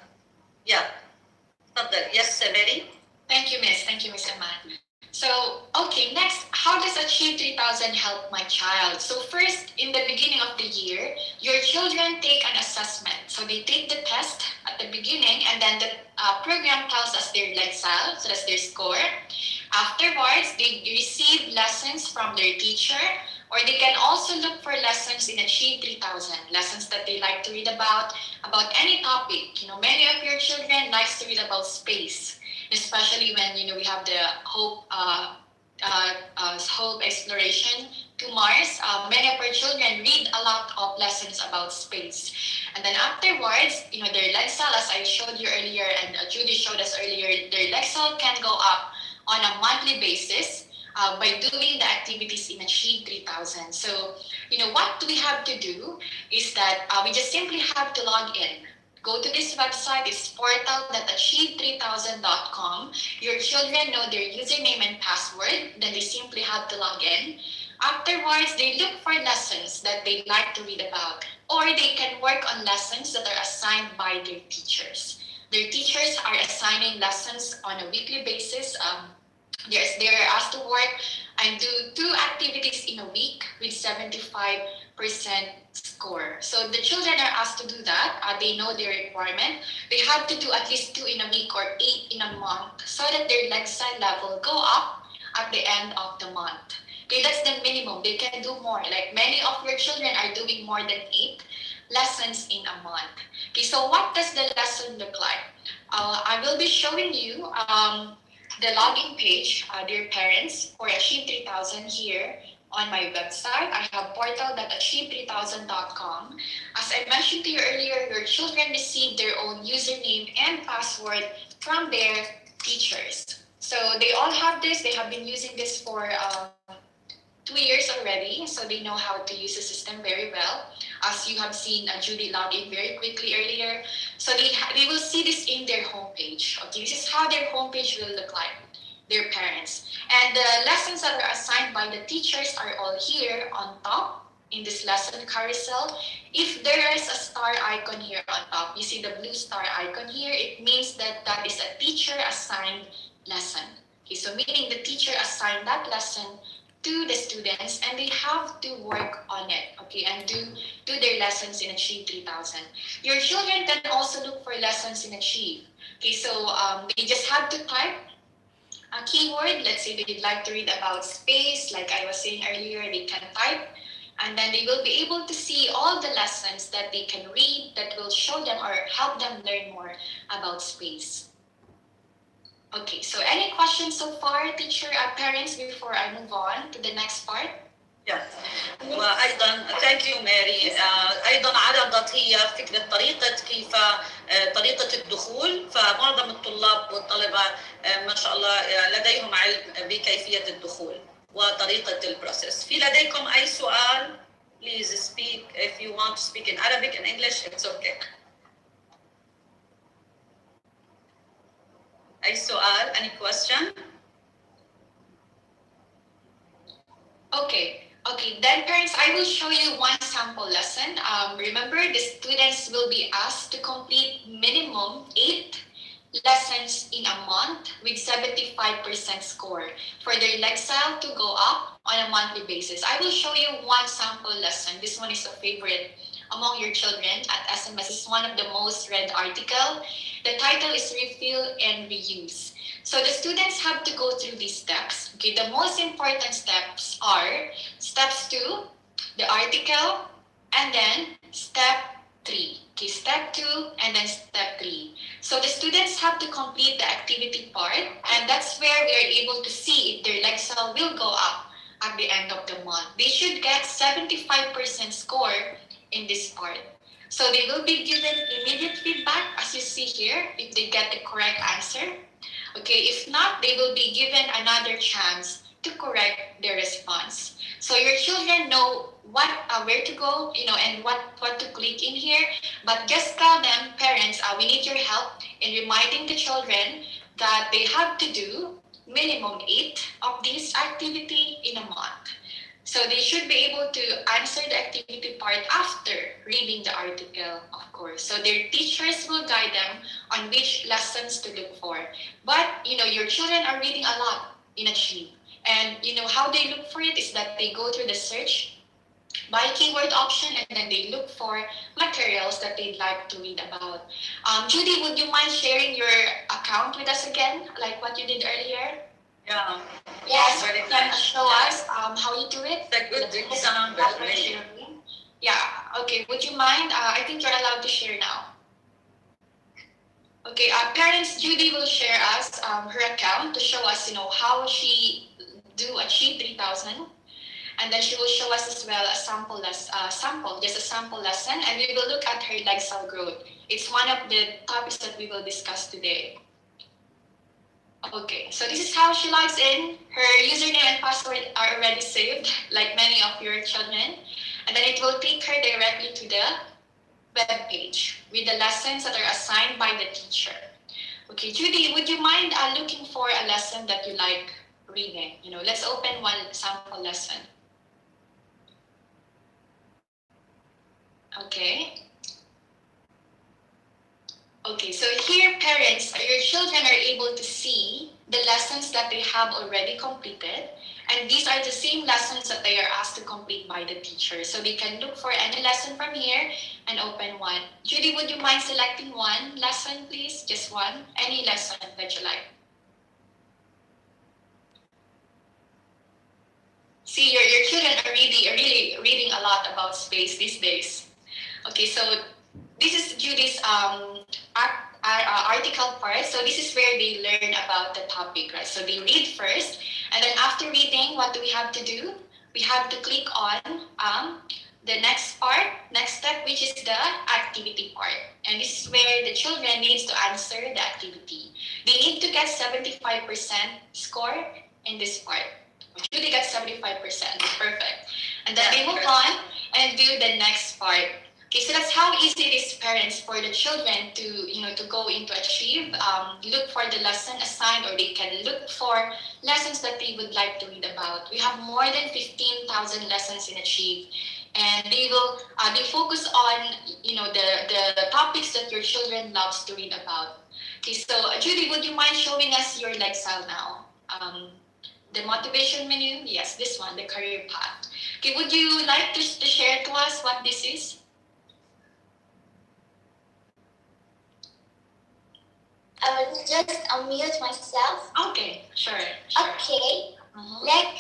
can help my child? So first, in the beginning of the year, your children take an assessment. So they take the test at the beginning, and then the program tells us their Lexile, so that's their score. Afterwards, they receive lessons from their teacher, or they can also look for lessons in Achieve 3000, lessons that they like to read about any topic. Many of your children likes to read about space, especially when, we have the Hope exploration to Mars. Many of our children read a lot of lessons about space. And then afterwards, their Lexile, as I showed you earlier, and Judy showed us earlier, their Lexile can go up on a monthly basis by doing the activities in Achieve 3000. So, what we have to do is that we just simply have to log in. Go to this website, it's portal.achieve3000.com. Your children know their username and password, then they simply have to log in. Afterwards, they look for lessons that they like to read about, or they can work on lessons that are assigned by their teachers. Their teachers are assigning lessons on a weekly basis. They're asked to work and do 2 activities in a week with 75% score. So the children are asked to do that. They know their requirement. They have to do at least 2 in a week or 8 in a month so that their Lexile level go up at the end of the month. Okay, that's the minimum. They can do more. Like many of your children are doing more than 8 lessons in a month. Okay, so what does the lesson look like? I will be showing you the login page, dear parents, for Achieve 3000 here on my website. I have portal.achieve3000.com. As I mentioned to you earlier, your children receive their own username and password from their teachers. So they all have this. They have been using this for 2 years already, so they know how to use the system very well. As you have seen Judy log in very quickly earlier. So they will see this in their homepage. Okay, this is how their homepage will look like, their parents. And the lessons that are assigned by the teachers are all here on top in this lesson carousel. If there is a star icon here on top, you see the blue star icon here, it means that that is a teacher assigned lesson. Okay, so meaning the teacher assigned that lesson to the students and they have to work on it, okay, and do their lessons in Achieve 3000. Your children can also look for lessons in Achieve. Okay, so they just have to type a keyword. Let's say they'd like to read about space, like I was saying earlier, they can type, and then they will be able to see all the lessons that they can read that will show them or help them learn more about space. Okay, so any questions so far, teacher, parents, before I move on to the next part? Yeah. وايضا thank you Mary. ايضا عرضت هي فكره طريقه الدخول، فمعظم الطلاب والطلبه ما شاء الله لديهم علم بكيفيه الدخول وطريقه البروسيس. في لديكم اي سؤال؟ Please speak. If you want to speak in Arabic and English, it's okay. أي سؤال? Any question? Okay, then parents, I will show you one sample lesson. Remember, the students will be asked to complete minimum 8 lessons in a month with 75% score for their Lexile to go up on a monthly basis. I will show you one sample lesson. This one is a favorite among your children at SMS. It's one of the most read article. The title is Refill and Reuse. So the students have to go through these steps. Okay, the most important steps are steps 2, the article, and then step 3. Okay, step 2 and then step 3. So the students have to complete the activity part, and that's where we are able to see if their Lexile will go up at the end of the month. They should get 75% score in this part. So they will be given immediate feedback, as you see here, if they get the correct answer. Okay, if not, they will be given another chance to correct their response. So your children know where to go, and what to click in here. But just tell them, parents, we need your help in reminding the children that they have to do minimum 8 of this activity in a month. So they should be able to answer the activity part after reading the article, of course. So their teachers will guide them on which lessons to look for. But, your children are reading a lot in Achieve. And how they look for it is that they go through the search by keyword option, and then they look for materials that they'd like to read about. Judy, would you mind sharing your account with us again, like what you did earlier? Yeah. Yes, Very can nice. show us how you do it? It's a good example, really. Yeah, okay, would you mind? I think you're allowed to share now. Okay, parents, Judy will share us her account to show us, how she do achieve 3,000. And then she will show us as well a sample lesson, and we will look at her Lexile growth. It's one of the topics that we will discuss today. Okay, so this is how she logs in. Her username and password are already saved, like many of your children. And then it will take her directly to the web page with the lessons that are assigned by the teacher. Okay, Judy, would you mind looking for a lesson that you like reading? Let's open one sample lesson. Okay. Okay, so here parents, your children are able to see the lessons that they have already completed, and these are the same lessons that they are asked to complete by the teacher. So they can look for any lesson from here and open one. Judy, would you mind selecting one lesson, please? Just one, any lesson that you like. See, your children are really reading a lot about space these days. Okay, so this is Judy's article part. So this is where they learn about the topic, right? So they read first, and then after reading, what do we have to do? We have to click on the next step, which is the activity part. And this is where the children needs to answer the activity. They need to get 75% score in this part. Judy got 75%, perfect. And then they move on and do the next part. Okay, so that's how easy it is, parents, for the children to go into Achieve, look for the lesson assigned, or they can look for lessons that they would like to read about. We have more than 15,000 lessons in Achieve, and they focus on the topics that your children loves to read about. Okay, so Judy, would you mind showing us your Lexile now? The motivation menu, yes, this one, the career path. Okay, would you like to share to us what this is? I will just unmute myself. Okay, sure. Okay, like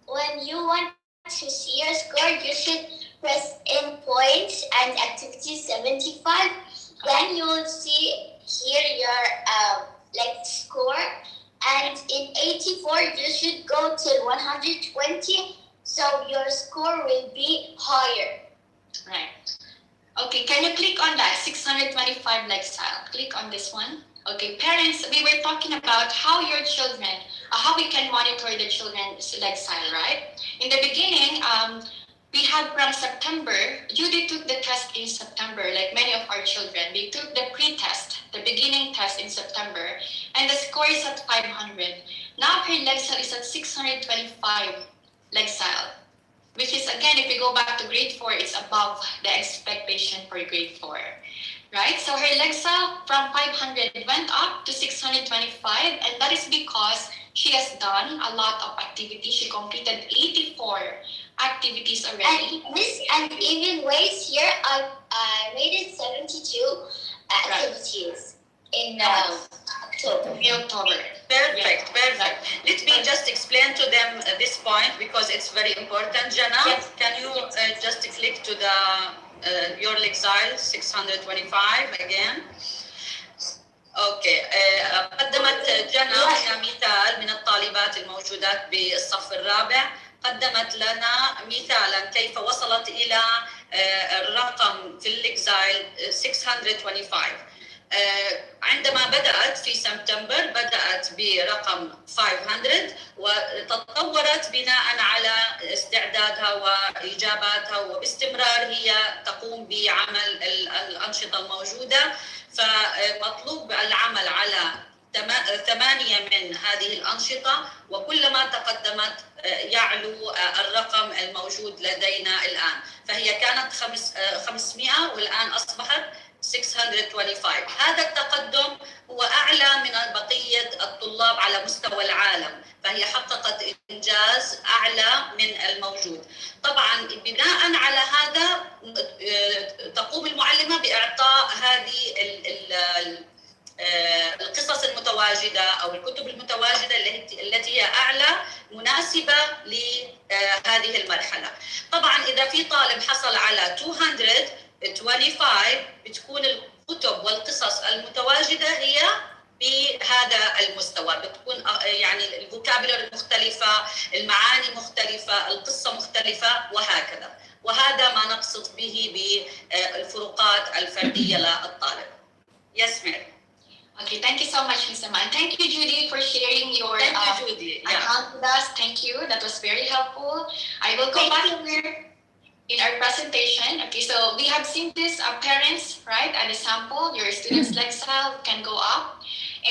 when you want to see your score, you should press in points and activity 75. Then you will see here your score. And in 84, you should go till 120, so your score will be higher. Right. Okay, can you click on that 625 Lexile? Click on this one. Okay, parents, we were talking about how your children, how we can monitor the children's Lexile, right? In the beginning, we had from September, Judy took the test in September, like many of our children. They took the pre-test, the beginning test in September, and the score is at 500. Now her Lexile is at 625 Lexile, which is, again, if we go back to grade 4, it's above the expectation for grade 4, right? So her Lexile from 500 went up to 625, and that is because she has done a lot of activities. She completed 84 activities already. And even ways here, I rated 72 activities in October. Perfect. Let me just explain to them this point because it's very important. Jana, yes. Can you just click to the your Lexile 625 again? اوكي قدمت جنى مثال من الطالبات الموجودات بالصف الرابع، قدمت لنا مثالا كيف وصلت الى الرقم في الليكزايل 625. عندما بدأت في سبتمبر بدأت برقم 500 وتطورت بناء على استعدادها وإجاباتها، وباستمرار هي تقوم بعمل الأنشطة الموجودة. فمطلوب العمل على 8 من هذه الأنشطة، وكلما تقدمت يعلو الرقم الموجود لدينا الآن. فهي كانت 500 والآن أصبحت 625. هذا التقدم هو أعلى من بقية الطلاب على مستوى العالم، فهي حققت إنجاز أعلى من الموجود. طبعا بناء على هذا تقوم المعلمة بإعطاء هذه القصص المتواجدة أو الكتب المتواجدة التي هي أعلى مناسبة لهذه المرحلة. طبعا إذا في طالب حصل على 225 بتكون الكتب والقصص المتواجدة هي بهذا المستوى، بتكون يعني الفوكابولري مختلفة، المعاني مختلفة، القصة مختلفة وهكذا، وهذا ما نقصد به بالفروقات الفردية للطالب. Yes, Mary. Okay, thank you so much, Ms. Emma. And thank you, Judy, for sharing your Judy. account with us. Thank you. That was very helpful. I will go back here in our presentation. Okay, so we have seen this parents, right, at the sample. Your students' lifestyle can go up.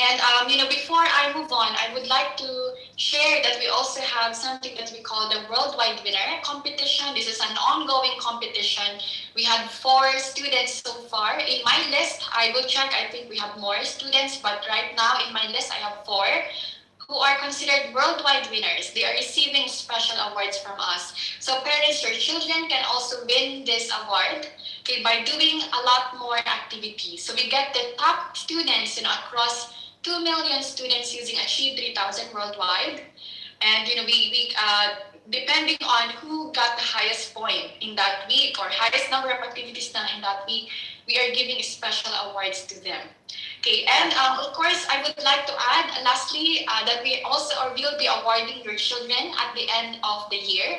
And, before I move on, I would like to share that we also have something that we call the Worldwide Winner competition. This is an ongoing competition. We had 4 students so far. In my list, I will check, I think we have more students, but right now in my list, I have 4 who are considered worldwide winners. They are receiving special awards from us. So parents, your children can also win this award, okay, by doing a lot more activities. So we get the top students across 2 million students using Achieve 3000 worldwide. And we depending on who got the highest point in that week or highest number of activities done in that week, we are giving special awards to them. Okay, and of course, I would like to add, lastly, that we also will be awarding your children at the end of the year.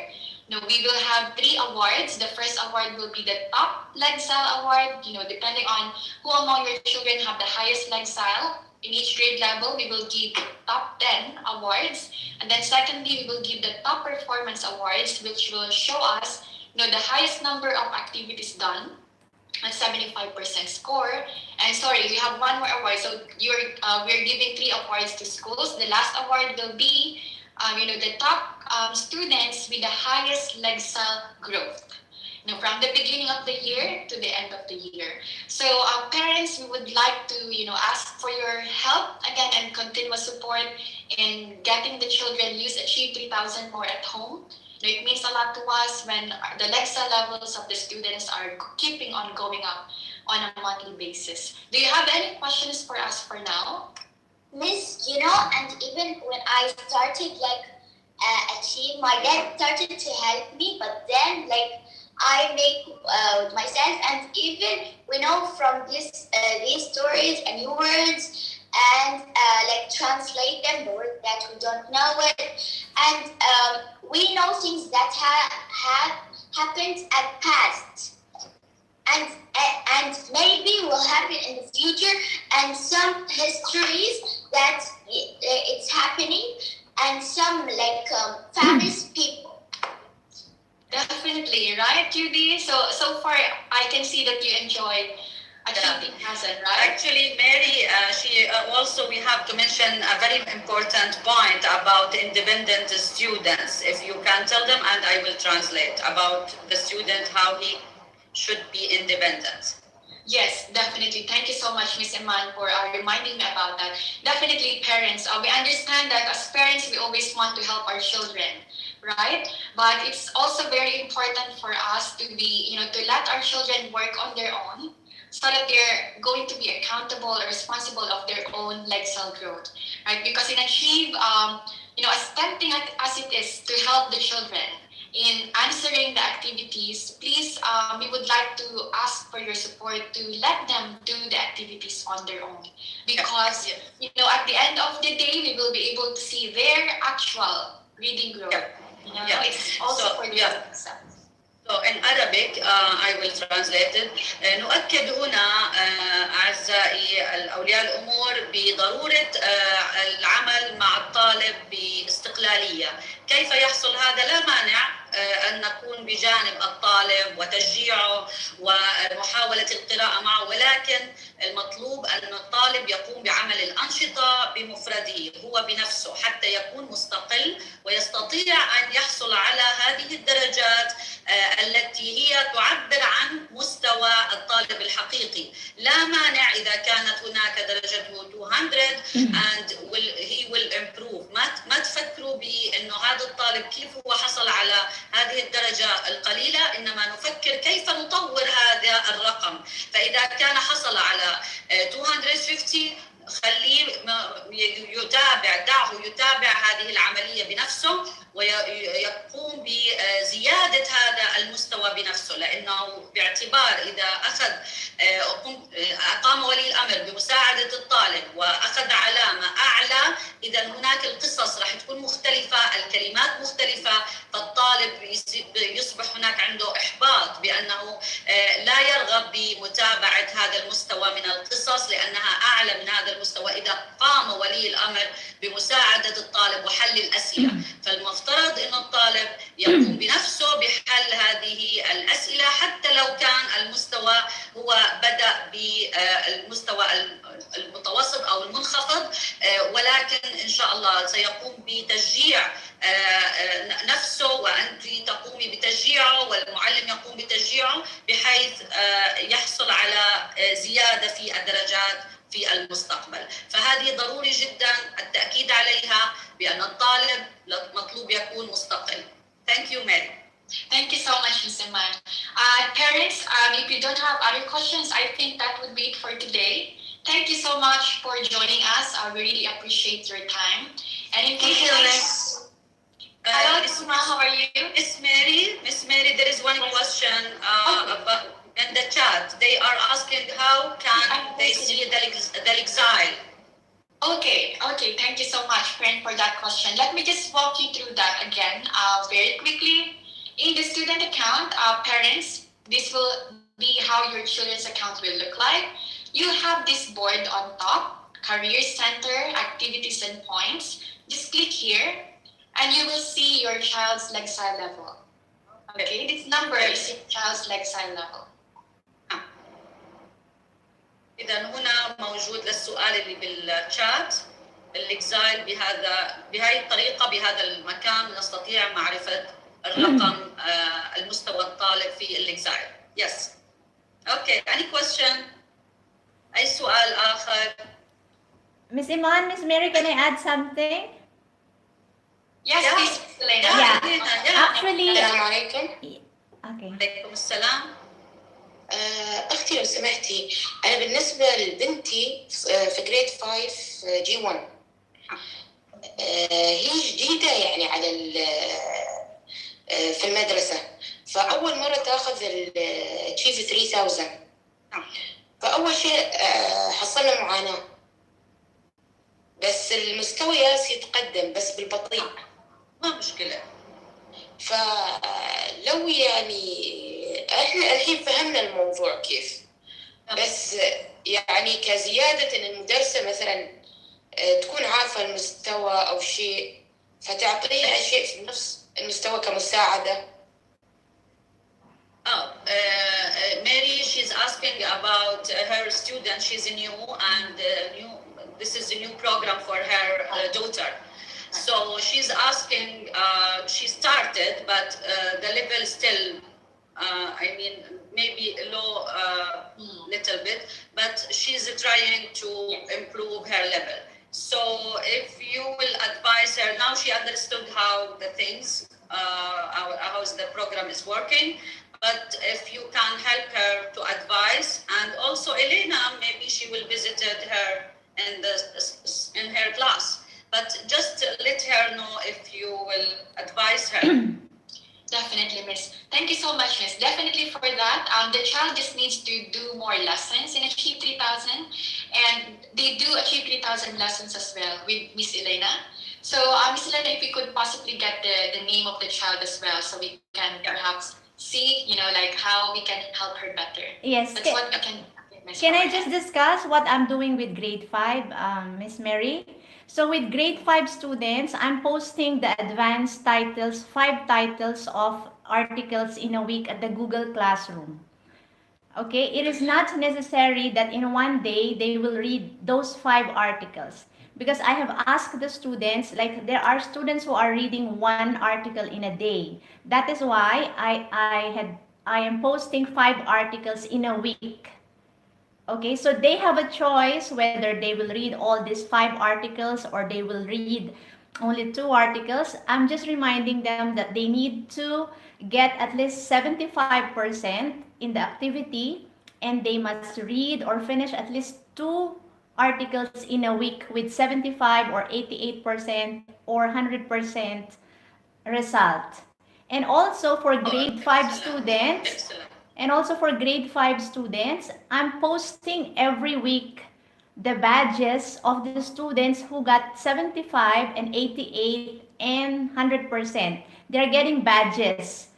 We will have 3 awards. The first award will be the top leg style award. Depending on who among your children have the highest leg style. In each grade level, we will give top 10 awards. And then secondly, we will give the top performance awards, which will show us the highest number of activities done at 75% score. And sorry, we have one more award. So we're giving 3 awards to schools. The last award will be the top students with the highest leg style growth. From the beginning of the year to the end of the year. So parents, we would like to ask for your help again and continuous support in getting the children use Achieve 3000 more at home. It means a lot to us when the leg style levels of the students are keeping on going up on a monthly basis. Do you have any questions for us for now? Miss, and even when I started Achieve, my dad started to help me, but then I make myself, and even we know from these stories and new words, and translate them, the word that we don't know it, and we know things that have happened at past, and maybe will happen in the future, and some histories that it's happening, and some famous people. Definitely, right, Judy? So far, I can see that you enjoy Achieve 3000, right? Actually, Mary, we have to mention a very important point about independent students. If you can tell them, and I will translate about the student, how he should be independent. Yes, definitely. Thank you so much, Ms. Iman, for reminding me about that. Definitely, parents. We understand that as parents, we always want to help our children, right? But it's also very important for us to be, to let our children work on their own, so that they're going to be accountable or responsible of their own leg cell growth, right? Because in Achieve, as tempting as it is to help the children in answering the activities, please, we would like to ask for your support to let them do the activities on their own. Because, at the end of the day, we will be able to see their actual reading growth. It's also for themselves. So in Arabic, I will translate it. نؤكد هنا أعزائي الأولياء الأمور بضرورة العمل مع الطالب باستقلالية. كيف يحصل هذا؟ لا مانع أن نكون بجانب الطالب وتشجيعه ومحاولة القراءة معه، ولكن المطلوب أن الطالب يقوم بعمل الأنشطة بمفرده هو بنفسه حتى يكون مستقل ويستطيع أن يحصل على هذه الدرجات التي هي تعبر عن مستوى الطالب الحقيقي. لا مانع إذا كانت هناك درجته 200 and he will improve. ما تفكروا بأنه هذا الطالب كيف هو حصل على هذه الدرجة القليلة، إنما نفكر كيف نطور هذا الرقم. فإذا كان حصل على 250 خليه دعه يتابع هذه العملية بنفسه ويقوم بزيادة هذا المستوى بنفسه، لأنه باعتبار إذا أقام ولي الأمر بمساعدة الطالب وأخذ علامة أعلى، إذا هناك القصص راح تكون مختلفة، الكلمات مختلفة، فالطالب يصبح هناك عنده إحباط بأنه لا يرغب بمتابعة هذا المستوى من القصص لأنها أعلى من هذا المستوى إذا قام ولي الأمر بمساعدة الطالب وحل الأسئلة. فالمفترض أن الطالب يقوم بنفسه بحل هذه الأسئلة حتى لو كان المستوى هو بدأ بالمستوى المتوسط أو المنخفض، ولكن إن شاء الله سيقوم بتشجيع نفسه وأنت تقومي بتشجيعه والمعلم يقوم بتشجيعه بحيث يحصل على زيادة في الدرجات في المستقبل. فهذه ضروري جدا التأكيد عليها بأن الطالب مطلوب يكون مستقل. Thank you, Mary. Thank you so much, Ms. Iman. Parents, if you don't have other questions, I think that would be it for today. Thank you so much for joining us. I really appreciate your time. And in case hello, Isma, how are you? Miss Mary, there is one question about in the chat. They are asking how can they see the exile? Okay, thank you so much, friend, for that question. Let me just walk you through that again very quickly. In the student account, parents, this will be how your children's account will look like. You have this board on top, Career Center, Activities and Points. Just click here, and you will see your child's Lexile level. Okay, this number is your child's Lexile level. إذا هنا موجود للسؤال اللي بالشات الإكزايل بهذه الطريقة بهذا المكان نستطيع معرفة الرقم المستوى الطالب في الإكزايل. Yes. Okay. Any question? أي سؤال آخر؟ Miss Iman, Miss Mary, can I add something? Yes, please, Elena. Actually. السلام عليكم. Okay. عليكم السلام. أختي لو سمحتي، أنا بالنسبة لبنتي في جريد 5 جي 1 هي جديدة يعني على في المدرسة، فأول مرة تأخذ التشيف 3000. فأول شيء حصلنا معاناة، بس المستوى ياس يتقدم بس بالبطيء. ما مشكلة. فلو يعني احنا الحين فهمنا الموضوع كيف، بس يعني كزيادة ان المدرسة مثلا تكون عارفة المستوى او شيء فتعطيها شيء في نفس المستوى كمساعدة. Mary, she's asking about her student. She's new and this is a new program for her daughter. So she's asking, she started, but the level still, I mean, maybe low little bit, but she's trying to improve her level. So if you will advise her, now she understood how the things, how the program is working, but if you can help her to advise, and also Elena, maybe she will visit her in her class. But just let her know if you will advise her. Definitely, Miss. Thank you so much, Miss. Definitely for that. The child just needs to do more lessons in Achieve 3000, and they do Achieve 3000 lessons as well with Miss Elena. So, Miss Elena, if we could possibly get the name of the child as well, so we can perhaps see, like how we can help her better. Yes. That's what we can. Can I just discuss what I'm doing with grade 5, Miss Mary? So with grade 5 students, I'm posting the advanced titles, 5 titles of articles in a week at the Google Classroom. Okay, it is not necessary that in one day they will read those 5 articles. because I have asked the students, like there are students who are reading one article in a day. That is why I am posting 5 articles in a week. Okay, so they have a choice whether they will read all these 5 articles or they will read only 2 articles. I'm just reminding them that they need to get at least 75% in the activity, and they must read or finish at least 2 articles in a week with 75 or 88% or 100% result. And also for grade 5 students, I'm posting every week the badges of the students who got 75 and 88 and 100%. They're getting badges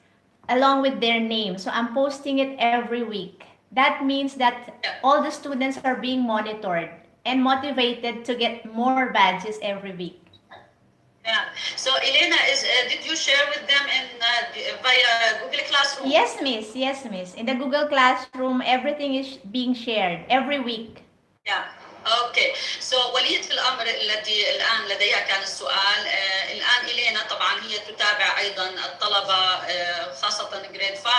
along with their name. So I'm posting it every week. That means that all the students are being monitored and motivated to get more badges every week. Yeah. So Elena, did you share with them in via Google Classroom? Yes, miss. Yes, miss. In the Google Classroom, everything is being shared every week. Yeah. اوكي سو ولية الامر التي الان لديها كان السؤال الان الينا طبعا هي تتابع ايضا الطلبه خاصه جريد 5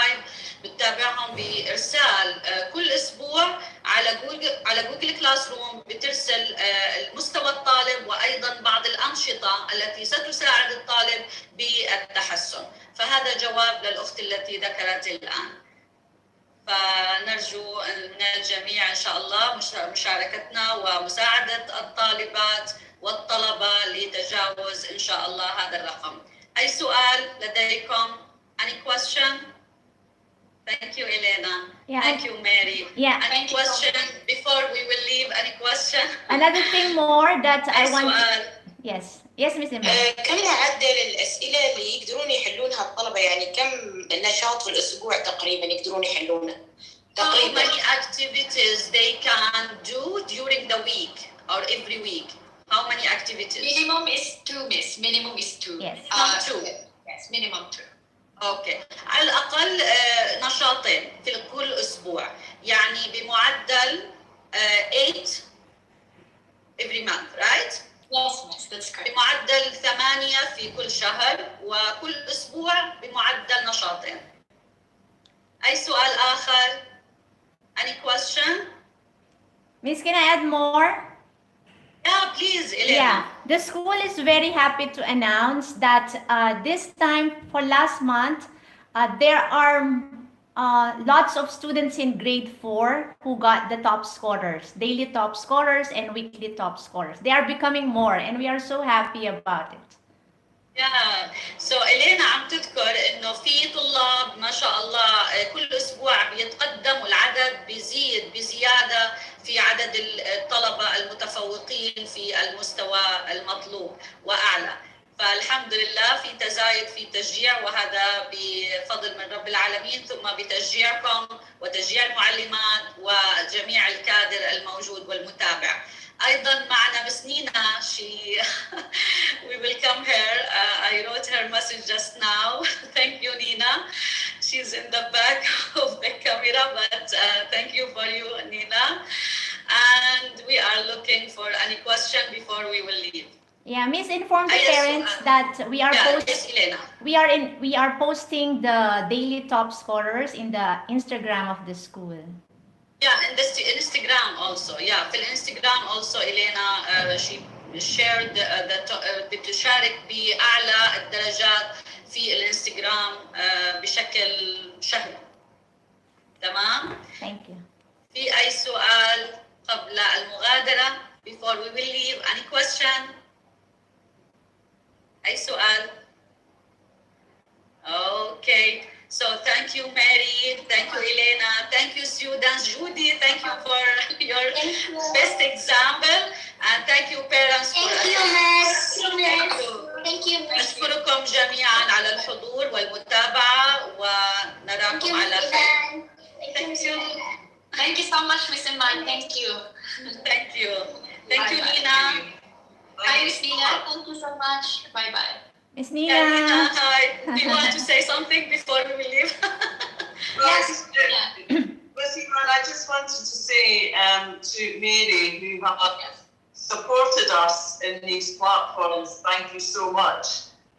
بتتابعهم بارسال كل اسبوع على جوجل كلاس روم بترسل مستوى الطالب وايضا بعض الانشطه التي ستساعد الطالب بالتحسن فهذا جواب للاخت التي ذكرت الان فنرجو من الجميع إن شاء الله مشاركتنا ومساعدة الطالبات والطلبة لتجاوز إن شاء الله هذا الرقم. أي سؤال لديكم؟ Any question? Thank you, Elena. Yeah. Thank you, Mary. Yeah. Any question before we will leave? Any question? Another thing more that I want. سؤال. Yes. Yes, Miss Emma. كم معدل الأسئلة اللي يقدرون يحلونها الطلبة يعني كم نشاط في الأسبوع تقريبا يقدرون يحلونه؟ How many activities they can do during the week or every week? How many activities? Minimum is 2, miss. Minimum is 2. Yes. 2. Yes, minimum 2. اوكي على الاقل نشاطين في كل اسبوع يعني بمعدل 8 every month right Yes, miss, that's correct. بمعدل 8 في كل شهر وكل اسبوع بمعدل نشاطين. اي سؤال اخر؟ Any question? Miss, can I add more? Yeah, please, Elena. Yeah, the school is very happy to announce that this time for last month, there are lots of students in grade 4 who got the top scorers, daily top scorers and weekly top scorers. They are becoming more and we are so happy about it. Yeah. So إلينا عم تذكر إنه في طلاب ما شاء الله كل أسبوع بيتقدم العدد بيزيد بزيادة في عدد الطلبة المتفوقين في المستوى المطلوب وأعلى. فالحمد لله في تزايد في تشجيع وهذا بفضل من رب العالمين ثم بتشجيعكم وتشجيع المعلمات وجميع الكادر الموجود والمتابع. أيضا معنا مس نينا we will come here I wrote her message just now thank you Nina she's in the back of the camera but thank you for you Nina and we are looking for any question before we will leave. Yeah, Miss, inform the parents that we are we are posting the daily top scorers in the Instagram of the school. Yeah, in the Instagram also. Yeah, في الانستغرام also Elena she shared بتشارك بأعلى الدرجات في الانستغرام بشكل شهري. تمام؟ Thank you. في أي سؤال قبل المغادرة before we will leave? Any question? أي سؤال؟ Okay. So thank you, Mary. Thank you, Elena. Thank you, students. Judy, thank you for your best example. And thank you, parents. Thank you, Miss. Thank you, Miss. نشكركم جميعا على الحضور والمتابعة ونراكم على خير. Thank you. Thank you so much, Miss Iman. Thank you. Thank you. Thank you, Nina. Bye, Miss Nina. Thank you so much. Bye-bye. Miss Nina, hi. Do you want to say something before we leave? Yes. Miss Iman, I just wanted to say to Mary, who supported us in these platforms. Thank you so much.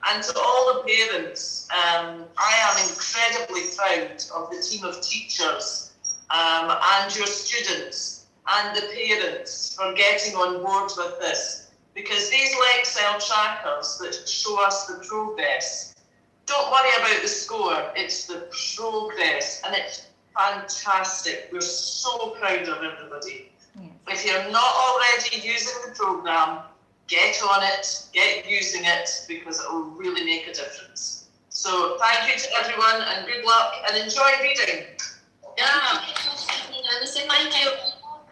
And to all the parents, I am incredibly proud of the team of teachers and your students and the parents for getting on board with this. Because these Lexcel trackers that show us the progress, don't worry about the score, it's the progress, and it's fantastic. We're so proud of everybody. Yes. If you're not already using the program, get on it, get using it, because it will really make a difference. So thank you to everyone and good luck and enjoy reading. Yeah. Thank you.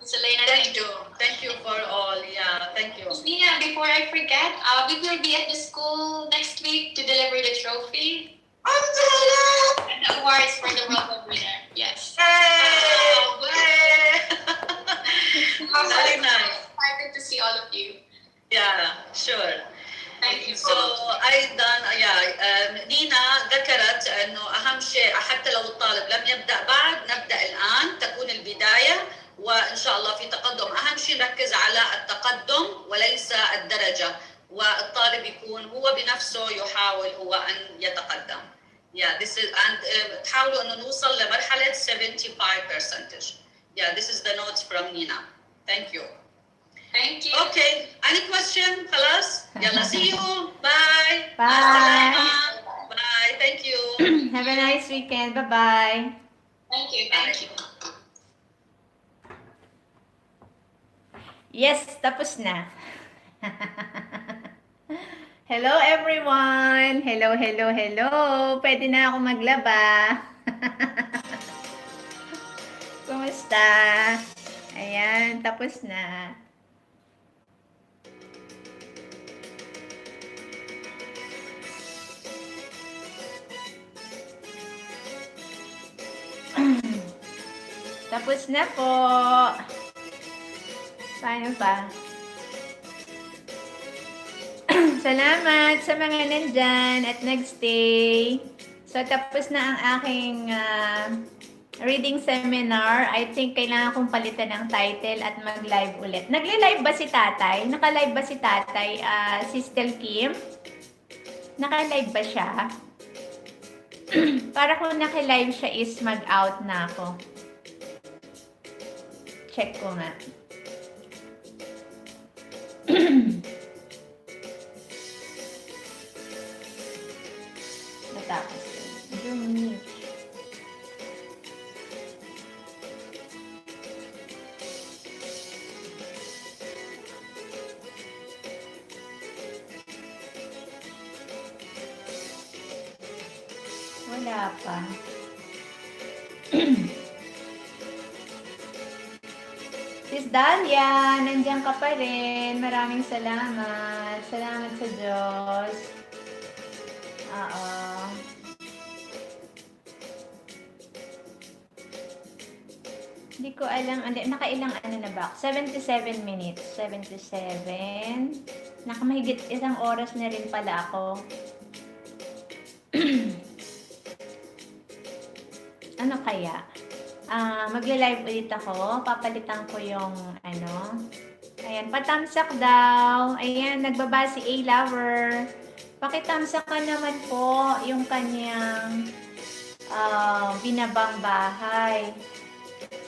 Ms. Elena, Thank you. Thank you for all. Yeah, thank you. Ms. Nina, before I forget, we will be at the school next week to deliver the trophy and the awards for the World Cup winner. Yes. I'm Very nice. excited to see all of you. Yeah, sure. Thank you. So ايضا نينا ذكرت انه اهم شيء حتى لو الطالب لم يبدا بعد نبدا الان تكون البدايه وان شاء الله في تقدم. اهم شيء نركز على التقدم وليس الدرجه والطالب يكون هو بنفسه يحاول هو ان يتقدم. Yeah, this is and تحاولوا انه نوصل لمرحله 75%. Yeah, this is the notes from Nina. Thank you. Thank you. Okay, any question? خلاص؟ يلا see you. Bye. Bye. Bye. Thank you. Have a nice weekend. Bye-bye. Thank you. Thank you. Yes, tapos na. Hello everyone! Hello, hello, hello! Pwede na ako maglaba. Kumusta? Ayan, tapos na. Tapos na po. Paano pa? Salamat sa mga nandyan at nagstay. So, tapos na ang aking reading seminar. I think kailangan kong palitan ng title at mag-live ulit. Nagli-live ba si tatay? Naka-live ba si tatay? Si Stel Kim? Naka-live ba siya? Para kung naka-live siya is mag-out na ako. Check ko nga. Natapos ko. June. Wala pa. Sis Dalia, nandiyan ka pa rin. Maraming salamat. Salamat sa Diyos. Oo. Hindi ko alam. Nakailang ano na ba? 77 minutes. 77. Nakamahigit isang oras na rin pala ako. Ano kaya? Magla-live ulit ako. Papalitan ko yung ano. Ayan, patamsak daw. Ayan, nagbaba si A-Lover. Pakitamsak ka naman po yung kanyang binabang bahay.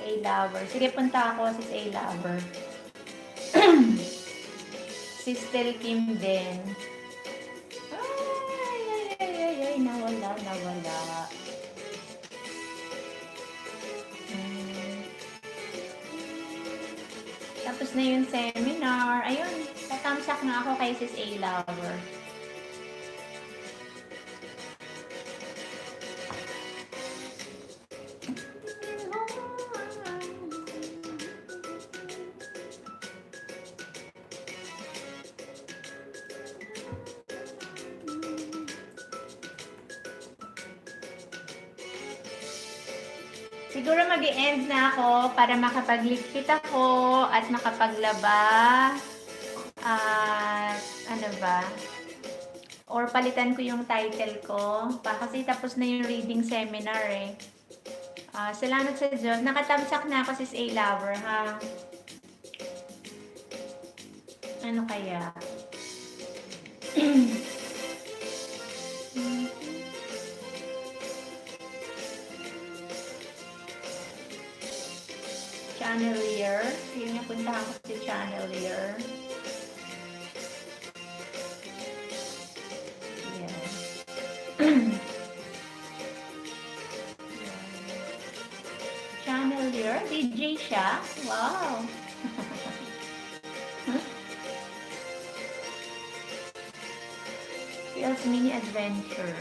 A-Lover. Sige, punta ako sis A-Lover. Si Stel Kim din. Ay, nawala. Tapos na yung seminar. Ayun, tatamsak na ako kay sis A-Lover. Siguro mag-i-end na ako para makapagligpit ako at makapaglaba. Ano ba? Or palitan ko yung title ko. Kasi tapos na yung reading seminar eh. Salamat sa Diyos. Nakatamsak na ako sis A-Lover ha. Ano kaya? Channelier. Sige nga, puntahan ko si Channelier. Channelier? DJ siya? Wow! Feels mini adventure.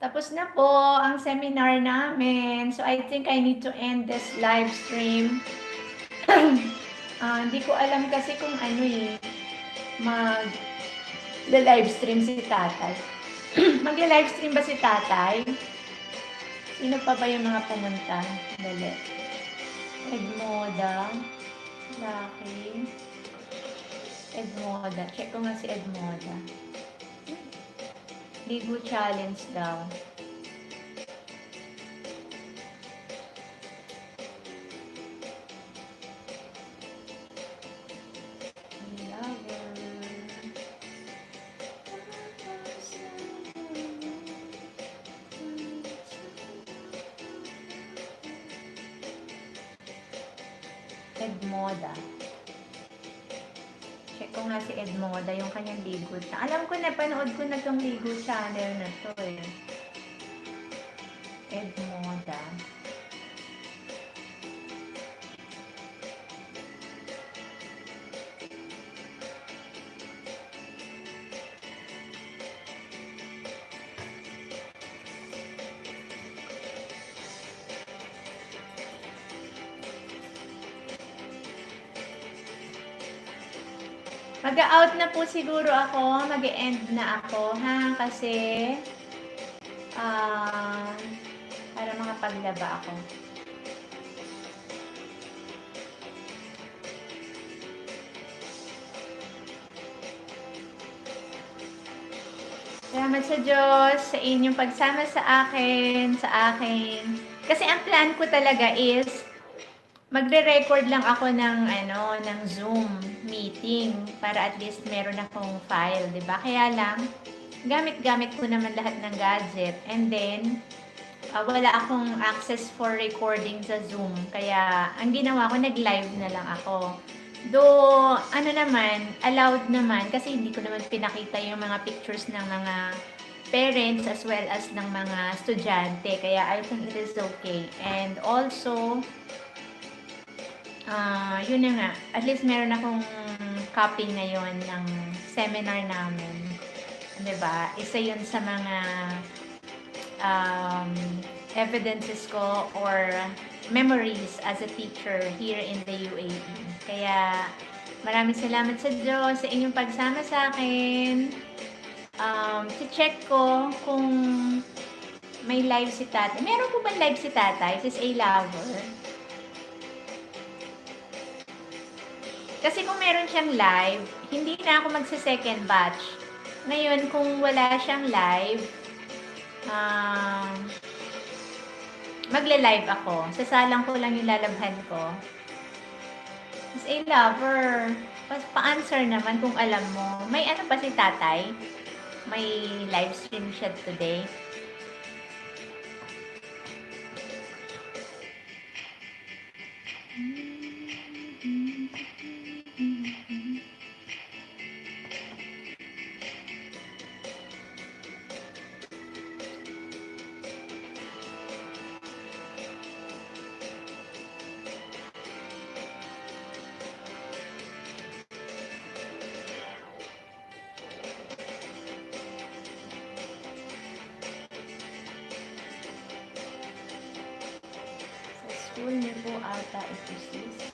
Tapos na po ang seminar namin. So, I think I need to end this live stream. Hindi ko alam kasi kung ano mag-live stream si tatay. Mag-live stream ba si tatay? Sino pa ba yung mga pumunta? Dali. Edmoda. Lucky. Edmoda. Check ko nga si Edmoda. Ligo challenge daw. Edmoda. Check ko nga si Edmoda, yung kanyang Ligo. Alam ko na, panood ko na tong Ligo channel na to eh. Edmoda. Mag-out na po siguro ako, mag-end na ako, ha? Kasi, para makapaglaba ako. Salamat sa Diyos, sa inyong pagsama sa akin. Kasi ang plan ko talaga is, magre-record lang ako ng Zoom meeting para at least meron akong file, 'di ba? Kaya lang gamit ko naman lahat ng gadget and then wala akong access for recording sa Zoom. Kaya ang ginawa ko, nag-live na lang ako. Though allowed naman kasi hindi ko naman pinakita yung mga pictures ng mga parents as well as ng mga estudyante. Kaya I think it is okay. And also yun na nga, at least meron akong copy ngayon ng seminar namin. Diba? Isa yun sa mga evidences ko or memories as a teacher here in the UAE. Kaya maraming salamat sa Diyos sa inyong pagsama sa akin. Check ko kung may live si tatay. Meron po ba live si tatay? Sis A Lover? Kasi kung meron siyang live, hindi na ako magsa-second batch. Ngayon, kung wala siyang live, magle-live ako. Sasalang ko lang yung lalabhan ko. Miss A Lover, pa-answer naman kung alam mo. May ano pa si tatay? May live stream siya today. School niyo po ata ito sis.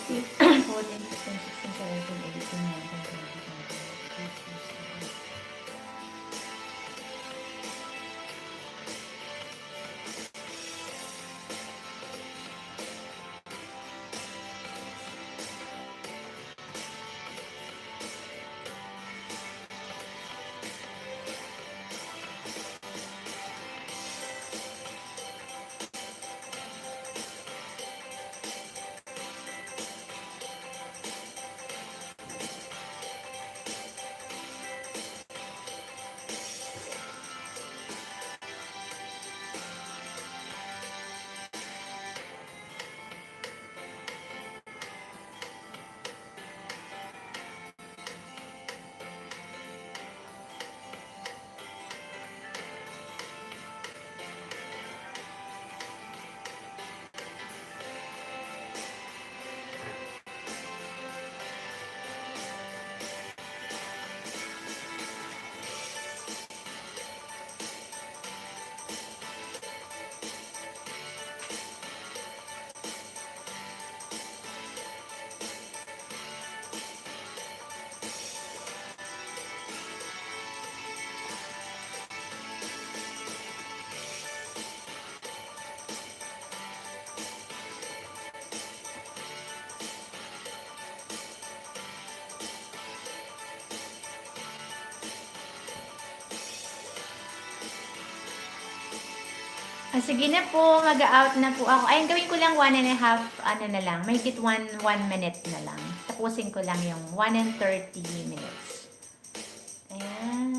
15, 14, 15, 16, 17, 18, 19, 20, 21. Sige na po, mag-out na po ako. Ayun, gawin ko lang 1.5, ano na lang, make it 1 minute na lang. Tapusin ko lang yung 1 and 30 minutes. Ayan.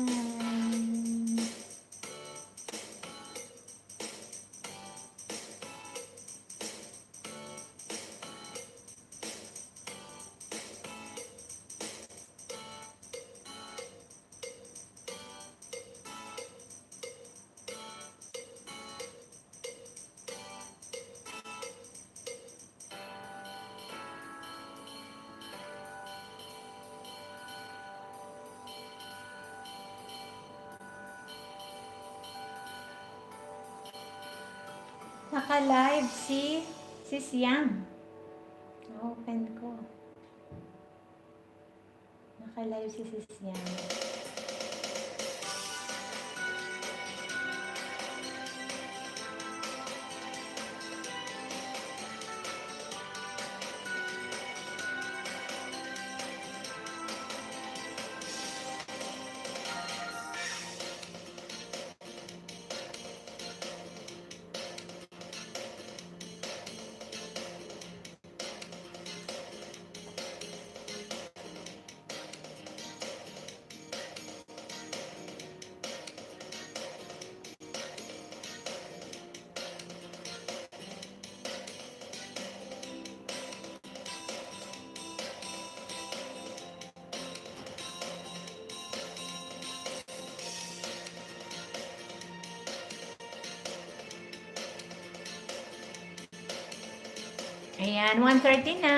Naka-live si Siam. Open ko. Naka-live si Siam. Ayan, 1:30 na.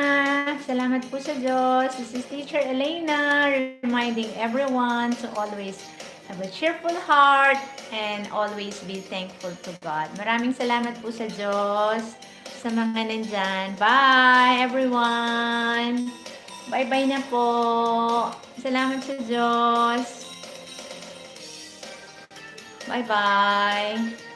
Salamat po sa Diyos. This is Teacher Elena reminding everyone to always have a cheerful heart and always be thankful to God. Maraming salamat po sa Diyos sa mga nandyan. Bye, everyone! Bye-bye na po. Salamat sa Diyos. Bye-bye.